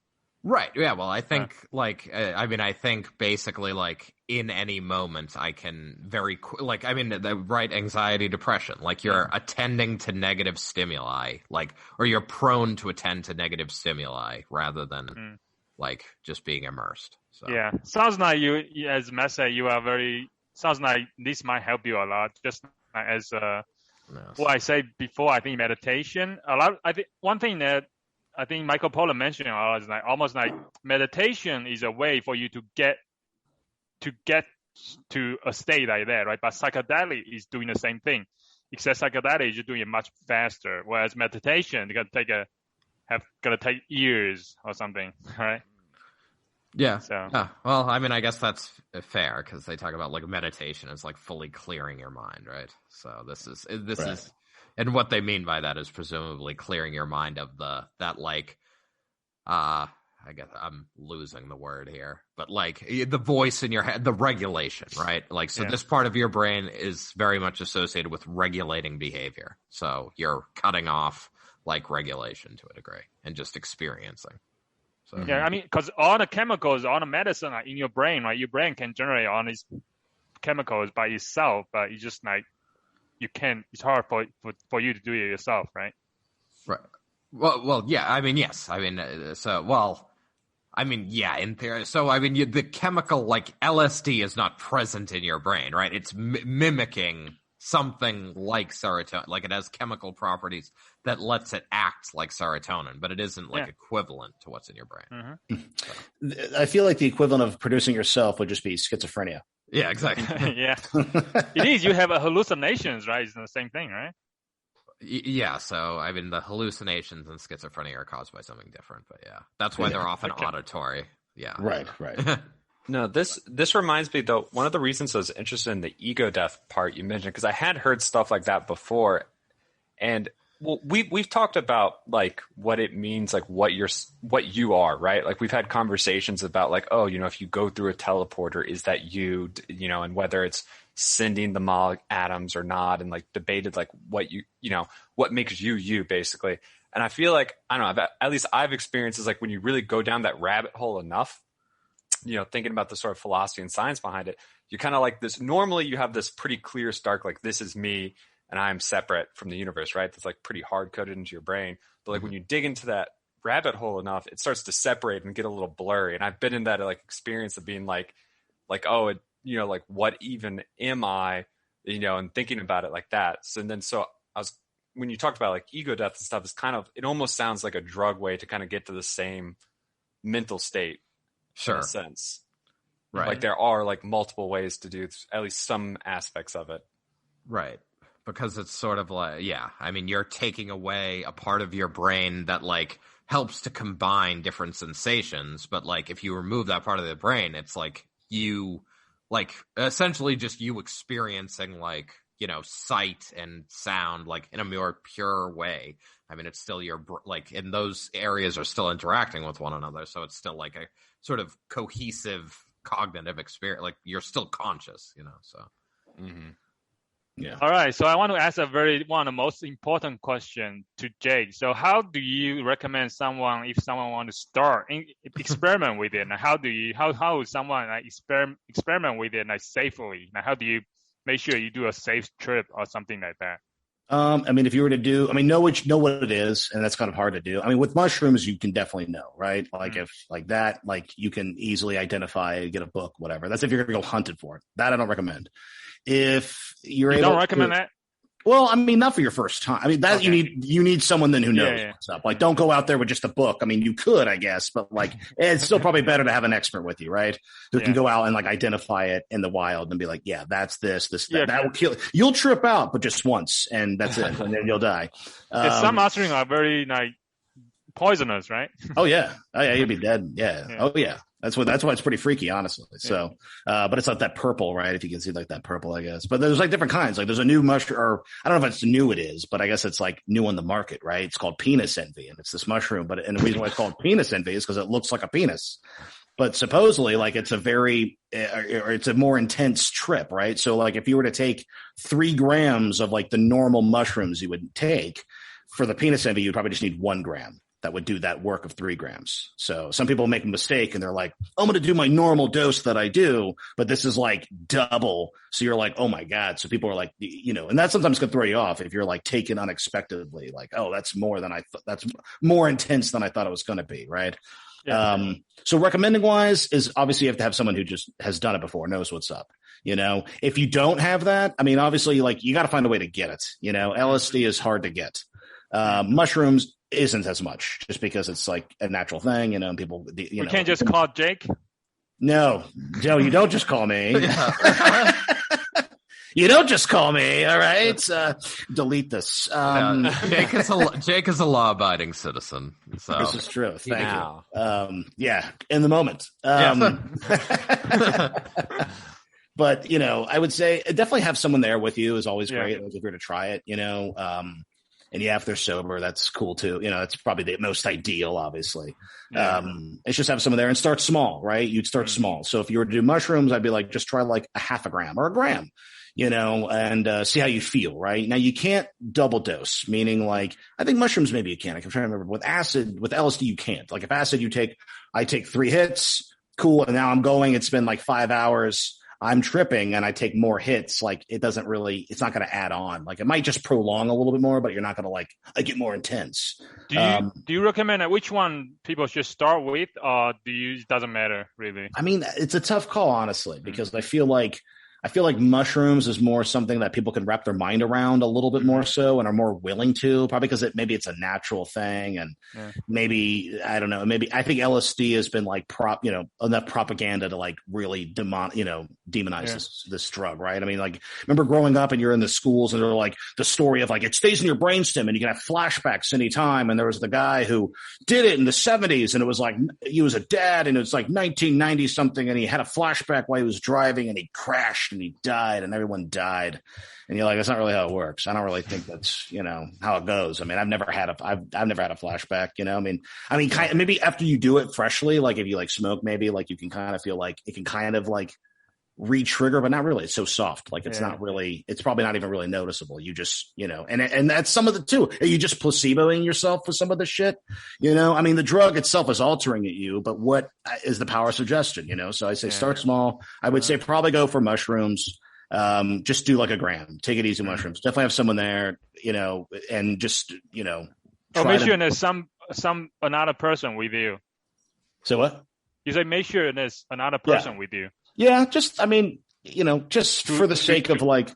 Right. Yeah. Well, I think I think basically like in any moment I can anxiety, depression, like you're attending to negative stimuli, like, or you're prone to attend to negative stimuli rather than like just being immersed. So. Yeah. Sounds like you, as Matt said, sounds like this might help you a lot. Just as what I said before, I think meditation, I think one thing that I think Michael Pollan mentioned is like almost like meditation is a way for you to get to a state like that, right? But psychedelic is doing the same thing, except psychedelic is doing it much faster, whereas meditation is gonna take years or something, right? Yeah. So. Well, I mean, I guess that's fair because they talk about like meditation is like fully clearing your mind, right? So this is. And what they mean by that is presumably clearing your mind of I guess I'm losing the word here, but like the voice in your head, the regulation, right? Like, so this part of your brain is very much associated with regulating behavior. So you're cutting off like regulation to a degree and just experiencing. So. Yeah, I mean, because all the chemicals, all the medicine are in your brain, right? Your brain can generate all these chemicals by itself, but it's just like, you can't. It's hard for you to do it yourself, right? Right. Well, yeah. I mean, yes. I mean, yeah. In theory, so I mean, the chemical like LSD is not present in your brain, right? It's mimicking something like serotonin, like it has chemical properties that lets it act like serotonin, but it isn't like equivalent to what's in your brain. Mm-hmm. So. I feel like the equivalent of producing yourself would just be schizophrenia. Yeah, exactly. Yeah, it is. You have hallucinations, right? It's the same thing, right? Yeah. So I mean, the hallucinations and schizophrenia are caused by something different, but yeah, that's why they're often auditory. Yeah. Right. No, this reminds me though. One of the reasons I was interested in the ego death part you mentioned, because I had heard stuff like that before, and well, we've talked about like what it means, like what you are, right? Like we've had conversations about like, oh, if you go through a teleporter, is that you, and whether it's sending the molecule atoms or not, and like debated like what what makes you basically. And I feel like, I don't know, at least I've experienced is like when you really go down that rabbit hole enough, thinking about the sort of philosophy and science behind it, you kind of like this. Normally you have this pretty clear, stark, like this is me and I'm separate from the universe, right? That's like pretty hard coded into your brain. But like when you dig into that rabbit hole enough, it starts to separate and get a little blurry. And I've been in that like experience of being like, oh, like what even am I, and thinking about it like that. So when you talked about like ego death and stuff, it's kind of, it almost sounds like a drug way to kind of get to the same mental state. Sure. In a sense. Right. Like there are like multiple ways to do at least some aspects of it. Right. Because it's sort of like, I mean, you're taking away a part of your brain that like helps to combine different sensations. But like, if you remove that part of the brain, it's like you, like essentially just you experiencing like, sight and sound like in a more pure way. I mean, it's still like in those areas are still interacting with one another. So it's still like a sort of cohesive cognitive experience. Like you're still conscious, so. Mm-hmm. Yeah. All right. So I want to ask one of the most important question to Jake. So how do you recommend someone if someone want to start experiment with it? How would someone experiment with it safely? How do you make sure you do a safe trip or something like that? I mean, if you were to do, I mean, know what it is, and that's kind of hard to do. I mean, with mushrooms, you can definitely know, right? Like if like that, like you can easily identify, get a book, whatever. That's if you're going to go hunting for it. That I don't recommend. If you don't recommend that? Well, I mean, not for your first time. I mean, that okay. you need someone then who knows what's up. Like, don't go out there with just a book. I mean, you could, I guess, but like, it's still probably better to have an expert with you, right? Who can go out and like identify it in the wild and be like, yeah, that's this, that. That will kill. You'll trip out, but just once, and that's it, and then you'll die. Some mushrooms are very like poisonous, right? Oh yeah, you'd be dead. Yeah. Oh yeah. That's why it's pretty freaky, honestly. So, but it's like that purple, right? If you can see like that purple, I guess. But there's like different kinds. Like there's a new mushroom, or I don't know if it's new, it is, but I guess it's like new on the market, right? It's called penis envy, and it's this mushroom. And the reason why it's called penis envy is because it looks like a penis. But supposedly, like it's a more intense trip, right? So, like if you were to take 3 grams of like the normal mushrooms you would take for the penis envy, you'd probably just need 1 gram. That would do that work of 3 grams. So some people make a mistake and they're like, I'm going to do my normal dose that I do, but this is like double. So you're like, oh my God. So people are like, and that sometimes can throw you off if you're like taken unexpectedly, like, oh, that's more than that's more intense than I thought it was going to be. Right. Yeah. So recommending wise is obviously you have to have someone who just has done it before, knows what's up. If you don't have that, I mean, obviously like you got to find a way to get it. LSD is hard to get. Mushrooms isn't as much just because it's like a natural thing, people, we can't just call Jake. No, Joe, you don't just call me. You don't just call me. All right. Delete this. Jake is a law abiding citizen. So this is true. Thank you. Yeah. In the moment. But I would say definitely have someone there with you is always great. If you're to try it, and if they're sober, that's cool too. That's probably the most ideal, obviously. Yeah. It's just have someone there and start small, right? You'd start small. So if you were to do mushrooms, I'd be like, just try like a half a gram or a gram, and see how you feel, right? Now you can't double dose, meaning like, I think mushrooms, maybe you can. I'm trying to remember. With LSD, you can't. Like if acid, I take 3 hits, cool. And now it's been like 5 hours. I'm tripping and I take more hits, like it's not going to add on. Like it might just prolong a little bit more, but you're not going to like get more intense. Do you recommend which one people should start with, or it doesn't matter really? I mean, it's a tough call, honestly, because I feel like mushrooms is more something that people can wrap their mind around a little bit more so and are more willing to, probably because maybe it's a natural thing. And maybe, I don't know, maybe I think LSD has been like enough propaganda to like really demonize this drug, right? I mean, like remember growing up and you're in the schools and they're like the story of like, it stays in your brainstem and you can have flashbacks anytime. And there was the guy who did it in the 70s and it was like, he was a dad and it was like 1990 something. And he had a flashback while he was driving and he crashed and he died and everyone died. And you're like, that's not really how it works. I don't really think that's, how it goes. I mean, I've never had a flashback, I mean, maybe after you do it freshly, like if you like smoke, maybe like you can kind of feel like it can kind of like re-trigger, but not really. It's so soft. Like it's not really, it's probably not even really noticeable. You just, and that's some of the too. Are you just placeboing yourself with some of the shit? I mean, the drug itself is altering at you, but what is the power of suggestion? So I say start small. I would say probably go for mushrooms. Just do like a gram, take it easy mushrooms. Definitely have someone there, and just, make sure there's another person with you. So what? You say make sure there's another person with you. Yeah, just for the sake of like,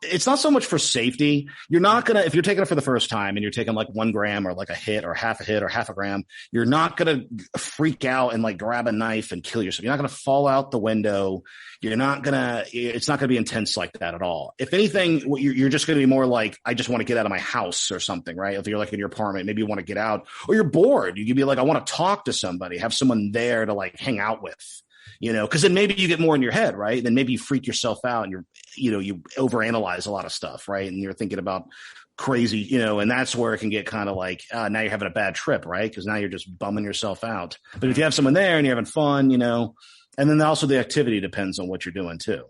it's not so much for safety. You're not going to, if you're taking it for the first time and you're taking like 1 gram or like a hit or half a gram, you're not going to freak out and like grab a knife and kill yourself. You're not going to fall out the window. It's not going to be intense like that at all. If anything, you're just going to be more like, I just want to get out of my house or something, right? If you're like in your apartment, maybe you want to get out or you're bored. You can be like, I want to talk to somebody, have someone there to like hang out with. Because then maybe you get more in your head, right? Then maybe you freak yourself out and you overanalyze a lot of stuff, right? And you're thinking about crazy, and that's where it can get kind of like, now you're having a bad trip, right? Because now you're just bumming yourself out. But if you have someone there and you're having fun, and then also the activity depends on what you're doing too.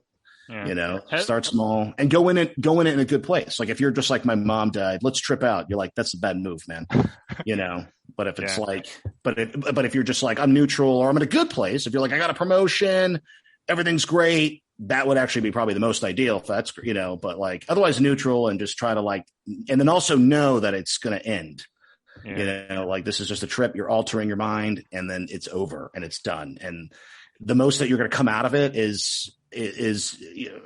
Start small and go in it in a good place. Like if you're just like, my mom died, let's trip out. You're like, that's a bad move, man. But if it's but if you're just like, I'm neutral or I'm in a good place, if you're like, I got a promotion, everything's great, that would actually be probably the most ideal if that's, but like otherwise neutral and just try to like, and then also know that it's going to end. Like this is just a trip. You're altering your mind and then it's over and it's done. And the most that you're going to come out of it is,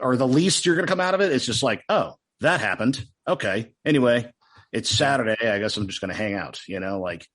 or the least you're going to come out of it is just like, oh, that happened. Okay. Anyway, it's Saturday. I guess I'm just going to hang out, like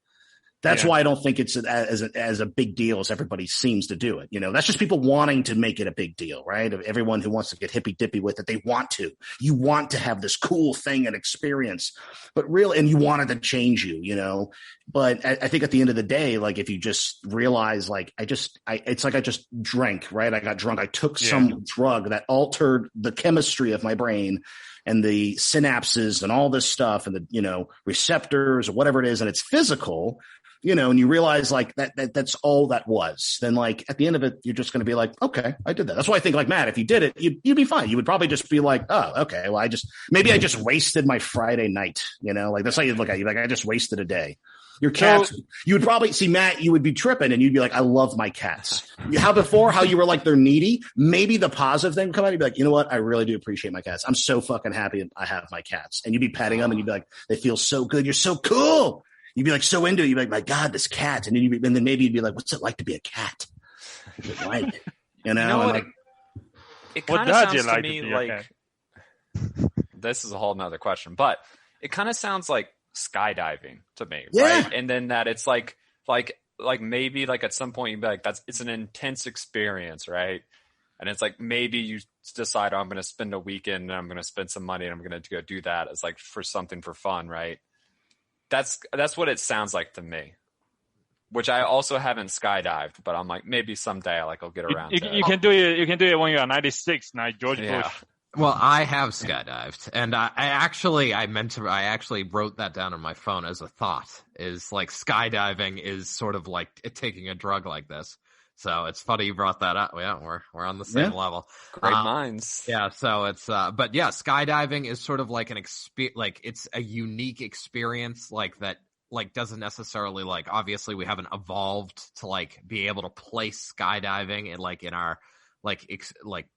that's why I don't think it's as a big deal as everybody seems to do it. That's just people wanting to make it a big deal, right? Everyone who wants to get hippy dippy with it, you want to have this cool thing and experience, but really, and you want it to change you, but I think at the end of the day, like if you just realize like, it's like I just drank, right? I got drunk. I took some drug that altered the chemistry of my brain and the synapses and all this stuff and the, receptors or whatever it is. And it's physical, and you realize like that's all that was, then like at the end of it, you're just going to be like, okay, I did that. That's why I think like, Matt, if you did it, you'd be fine. You would probably just be like, oh, okay, well, I just wasted my Friday night, like that's how you look at it. Like, I just wasted a day. Your cats, you would probably see Matt, you would be tripping and you'd be like, I love my cats. How you were like, they're needy. Maybe the positive thing would come out. You'd be like, you know what? I really do appreciate my cats. I'm so fucking happy I have my cats. And you'd be petting them and you'd be like, they feel so good. You're so cool. You'd be like so into it. You'd be like, my God, this cat. And then maybe you'd be like, what's it like to be a cat? What's it like? It kind of sounds to me like this is a whole nother question, but it kind of sounds like skydiving to me, right? And then that it's like maybe like at some point you'd be like, it's an intense experience, right? And it's like maybe you decide, I'm going to spend a weekend and I'm going to spend some money and I'm going to go do that as like for something for fun, right? That's what it sounds like to me. Which I also haven't skydived, but I'm like maybe someday I'll get around to it. You can do it. You can do it when you're 96, like George Bush. Well, I have skydived, and I actually wrote that down on my phone as a thought. Is like skydiving is sort of like taking a drug like this. So it's funny you brought that up. Yeah, we're on the same level. Great minds. Yeah. So it's but yeah, skydiving is sort of like it's a unique experience like that. Like doesn't necessarily like obviously we haven't evolved to like be able to place skydiving in our like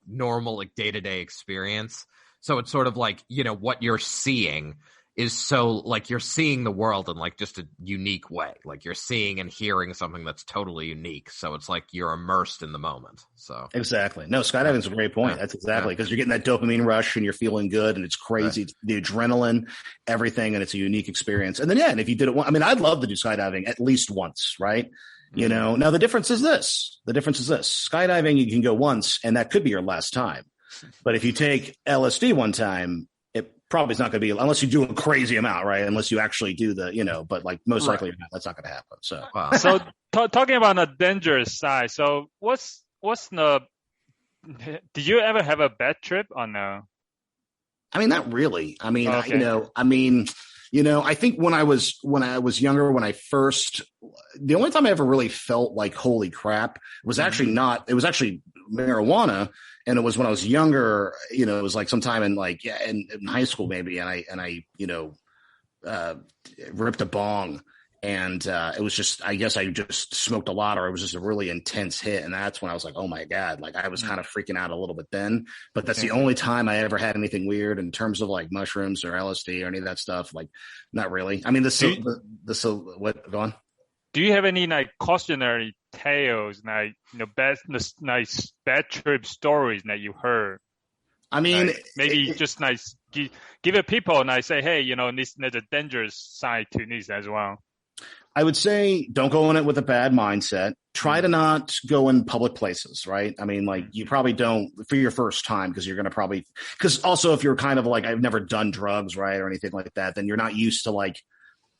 normal like day-to-day experience. So it's sort of like, what you're seeing is so like you're seeing the world in like just a unique way. Like you're seeing and hearing something that's totally unique. So it's like you're immersed in the moment. So exactly. No, skydiving is a great point. That's exactly because you're getting that dopamine rush and you're feeling good and it's crazy. It's the adrenaline, everything, and it's a unique experience. And then and if you did it I'd love to do skydiving at least once, right? Now the difference is this. Skydiving, you can go once and that could be your last time. But if you take LSD one time, it probably is not going to be, unless you do a crazy amount, right? Unless you actually do but like most likely that's not going to happen. So, So talking about the dangerous side. So what's the, did you ever have a bad trip or no? Not really. Okay. I think when I was younger, the only time I ever really felt like, holy crap, was actually it was actually marijuana. And it was when I was younger, it was like sometime in high school maybe. And I ripped a bong and, it was just, I guess I just smoked a lot or it was just a really intense hit. And that's when I was like, oh my God, like I was kind of freaking out a little bit then, but that's the only time I ever had anything weird in terms of like mushrooms or LSD or any of that stuff. Like, not really. I mean, what, go on. Do you have any like cautionary tales, like bad trip stories that you heard? Maybe just give it people and say, hey, there's a dangerous side to this as well. I would say don't go in it with a bad mindset. Try to not go in public places, right? You probably don't for your first time because you're going to because also if you're kind of like, I've never done drugs, right? Or anything like that, then you're not used to like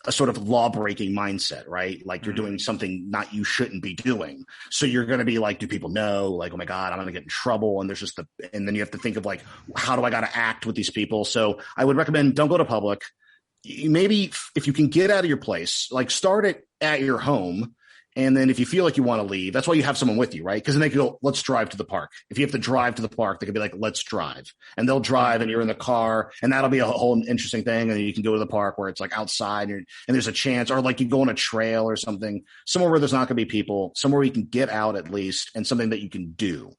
a sort of law-breaking mindset, right? Like you're doing something you shouldn't be doing. So you're going to be like, do people know? Like, oh my God, I'm going to get in trouble. And there's and then you have to think of like, how do I got to act with these people? So I would recommend don't go to public. Maybe if you can get out of your place, like start it at your home And then if you feel like you want to leave, that's why you have someone with you, right? Because then they can go, let's drive to the park. If you have to drive to the park, they could be like, let's drive. And they'll drive and you're in the car, and that'll be a whole interesting thing. And you can go to the park where it's like outside and there's a chance, or like you go on a trail or something, somewhere where there's not going to be people, somewhere where you can get out at least, and something that you can do,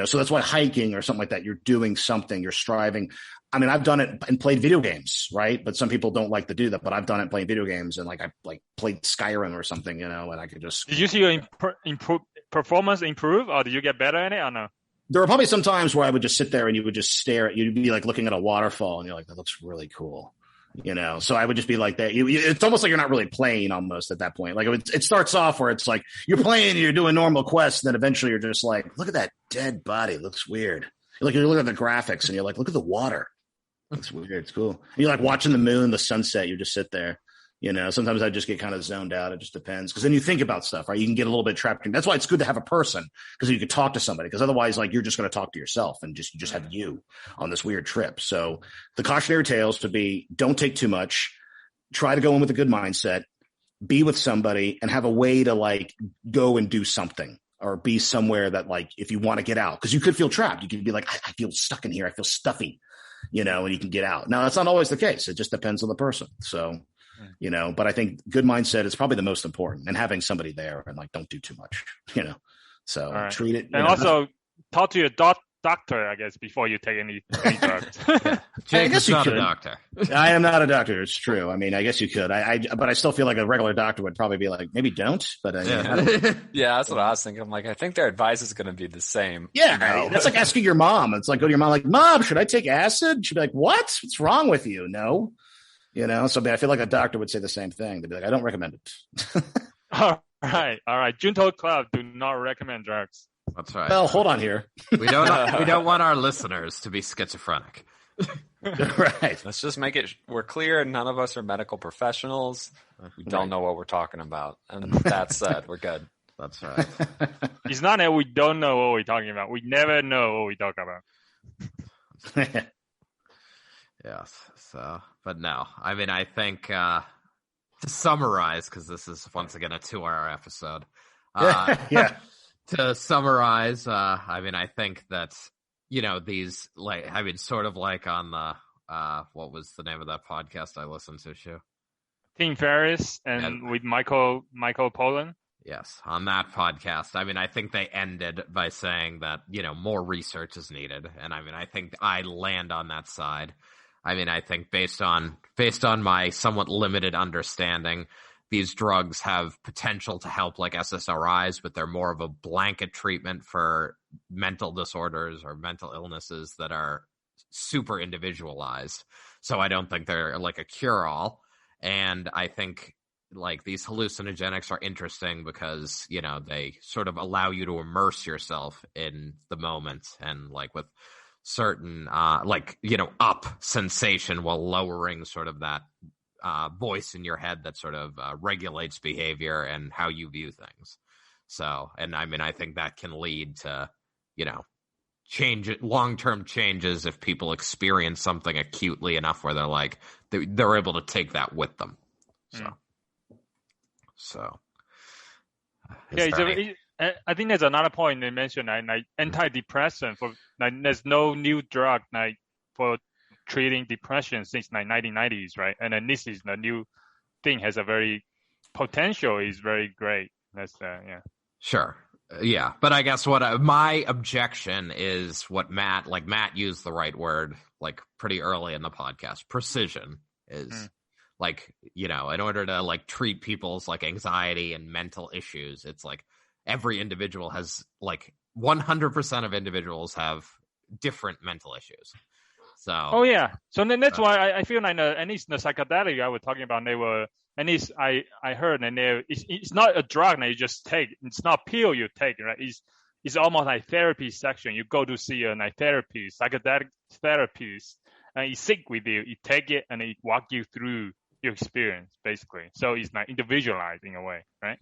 So that's why hiking or something like that, you're doing something, you're striving. I mean, I've done it and played video games, right? But some people don't like to do that. But I've done it playing video games, and I played Skyrim or something, and I could just. Did you see your performance improve, or did you get better in it, or no? There were probably some times where I would just sit there and you would just stare at, you'd be like looking at a waterfall, and you're like, that looks really cool, So I would just be like that. It's almost like you're not really playing almost at that point. Like it starts off where it's like you're playing, and you're doing normal quests, and then eventually you're just like, look at that dead body, it looks weird. You're looking at the graphics, and you're like, look at the water. It's weird. It's cool. And you're like watching the moon, the sunset. You just sit there. Sometimes I just get kind of zoned out. It just depends. Because then you think about stuff, right? You can get a little bit trapped in. That's why it's good to have a person, because you can talk to somebody. Because otherwise, you're just going to talk to yourself, and you just have you on this weird trip. So the cautionary tales would be: don't take too much. Try to go in with a good mindset. Be with somebody, and have a way to go and do something, or be somewhere that if you want to get out, because you could feel trapped. You could be like, I feel stuck in here. I feel stuffy. And you can get out. Now, that's not always the case. It just depends on the person. So, but I think good mindset is probably the most important, and having somebody there, and don't do too much, so right. Treat it. And also talk to your doctor, I guess, before you take any drugs. Jake is not a doctor. I am not a doctor. It's true. I mean, I guess you could. But I still feel like a regular doctor would probably be like, maybe don't. But yeah, that's what I was thinking. I'm like, I think their advice is going to be the same. Yeah, that's like asking your mom. It's like go to your mom, like, Mom, should I take acid? She'd be like, what? What's wrong with you? No, So I feel like a doctor would say the same thing. They'd be like, I don't recommend it. All right. Junto Club do not recommend drugs. That's right. Well, hold on here. We don't want our listeners to be schizophrenic. Right. Let's just make it we're clear. None of us are medical professionals. We don't know what we're talking about. And that said, we're good. That's right. It's not that we don't know what we're talking about. We never know what we talk about. Yes. So, but no. I mean, I think to summarize, because this is once again a 2-hour episode. Yeah. To summarize, I mean, I think that, these, sort of like on the, what was the name of that podcast I listened to, Shu? Tim Ferriss and with Michael Pollan. Yes, on that podcast. I mean, I think they ended by saying that, more research is needed. And I mean, I think I land on that side. I mean, I think based on my somewhat limited understanding, these drugs have potential to help SSRIs, but they're more of a blanket treatment for mental disorders or mental illnesses that are super individualized. So I don't think they're a cure-all. And I think these hallucinogenics are interesting because, they sort of allow you to immerse yourself in the moment, and with certain, up sensation while lowering sort of that voice in your head that sort of regulates behavior and how you view things. So, and I mean, I think that can lead to, long-term changes if people experience something acutely enough where they're able to take that with them. So. I think there's another point they mentioned, antidepressant there's no new drug for treating depression since 1990s, right? And then this is the new thing, has a very potential is very great. That's yeah. Sure. Yeah. But I guess my objection is what Matt used the right word, pretty early in the podcast. Precision is in order to treat people's anxiety and mental issues, it's every individual has 100% of individuals have different mental issues. So. Oh yeah. So then that's why I feel at least the psychedelic I was talking about, they were, at least I heard, and it's not a drug that you just take. It's not a pill you take, right? It's almost like therapy section. You go to see a therapist, psychedelic therapist, and he sit with you. You take it and he walk you through your experience, basically. So it's individualized in a way, right?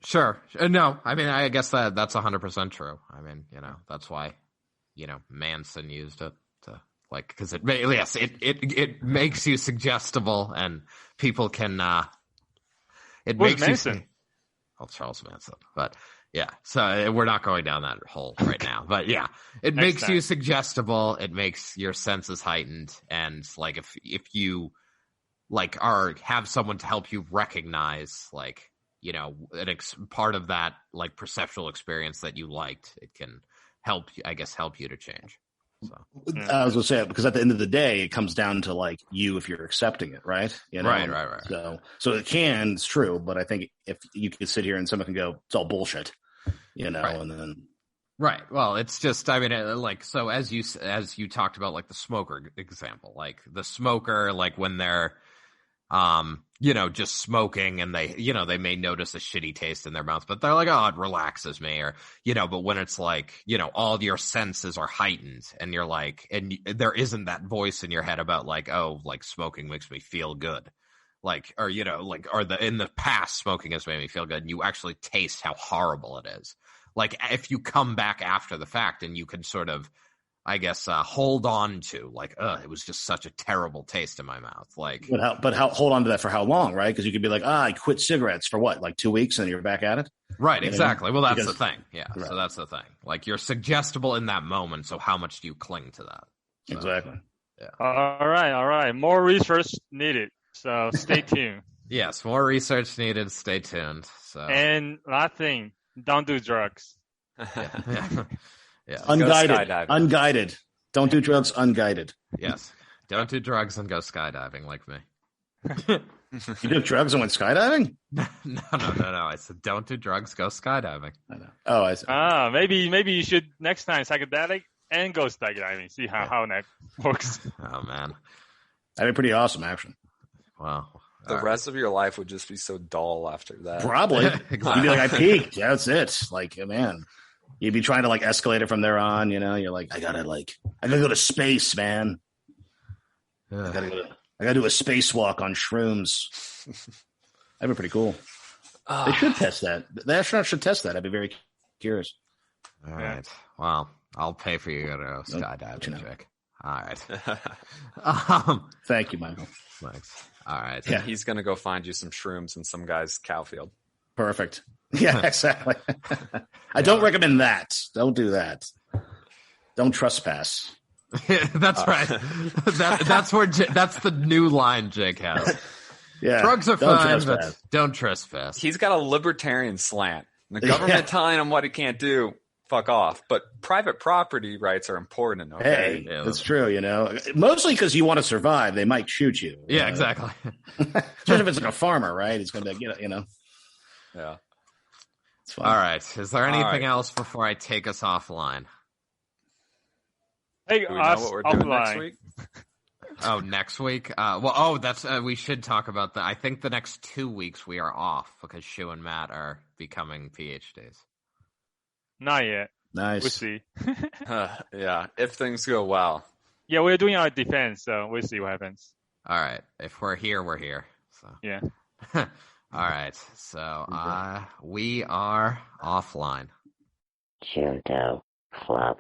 Sure. No, I mean, I guess that's 100% true. I mean, that's why, Manson used it to. Because it makes you suggestible, and people can. It Who's makes Manson? you. Well, Charles Manson, but yeah. So we're not going down that hole right now. But yeah, it makes you suggestible. It makes your senses heightened, and like if you like have someone to help you recognize like part of that like perceptual experience that you liked, it can help you to change. So I was gonna say, because at the end of the day, it comes down to like you if you're accepting it, right? Right. So it's true, but I think if you could sit here and someone can go, it's all bullshit, and then right. Well, it's just, I mean, like, so as you talked about, like the smoker example, like the smoker, like when they're just smoking and they may notice a shitty taste in their mouth, but they're like, oh, it relaxes me, or, but when it's like, all your senses are heightened and you're like, and there isn't that voice in your head about like, oh, like smoking makes me feel good. Like, or, in the past smoking has made me feel good. And you actually taste how horrible it is. Like if you come back after the fact and you can sort of, I guess, hold on to like, it was just such a terrible taste in my mouth. Like, but hold on to that for how long, right? Because you could be like, I quit cigarettes for what, like 2 weeks, and you're back at it. Right. Exactly. Well, that's the thing. Yeah. Right. So that's the thing. Like you're suggestible in that moment. So how much do you cling to that? So, exactly. Yeah. All right. More research needed. So stay tuned. Yes. More research needed. Stay tuned. So. And last thing, don't do drugs. Yeah. Yes. Unguided. Don't do drugs unguided. Yes. Don't do drugs and go skydiving like me. You did drugs and went skydiving? No. I said don't do drugs, go skydiving. I know. Oh, I see. Maybe you should next time psychedelic and go skydiving. See how that works. Oh man. That'd be pretty awesome, actually. Wow. The rest of your life would just be so dull after that. Probably. Exactly. You'd be like, I peaked. Yeah, that's it. Like, man. You'd be trying to like escalate it from there on, You're like, I gotta go to space, man. I gotta do a spacewalk on shrooms. That'd be pretty cool. They should test that. The astronauts should test that. I'd be very curious. All right. Well, I'll pay for you to go skydiving, Jake. All right. Thank you, Michael. Thanks. All right. Yeah, he's gonna go find you some shrooms in some guy's cow field. Perfect. Yeah, exactly. I don't recommend that. Don't do that. Don't trespass. That's right. That's the new line Jake has. Yeah, drugs are fine, but don't trespass. He's got a libertarian slant. The government telling him what he can't do, fuck off. But private property rights are important. Okay, hey, that's true. Mostly because you want to survive. They might shoot you. Yeah, exactly. Especially if it's like a farmer, right? It's going to be, Yeah. All right. Is there anything else before I take us offline? Hey, do we know what we're doing next week? Next week? That's we should talk about that. I think the next 2 weeks we are off because Shu and Matt are becoming PhDs. Not yet. Nice. We'll see. Yeah, if things go well. Yeah, we're doing our defense, so we'll see what happens. All right. If we're here, we're here. So. Yeah. All right, so we are offline. Junto Club.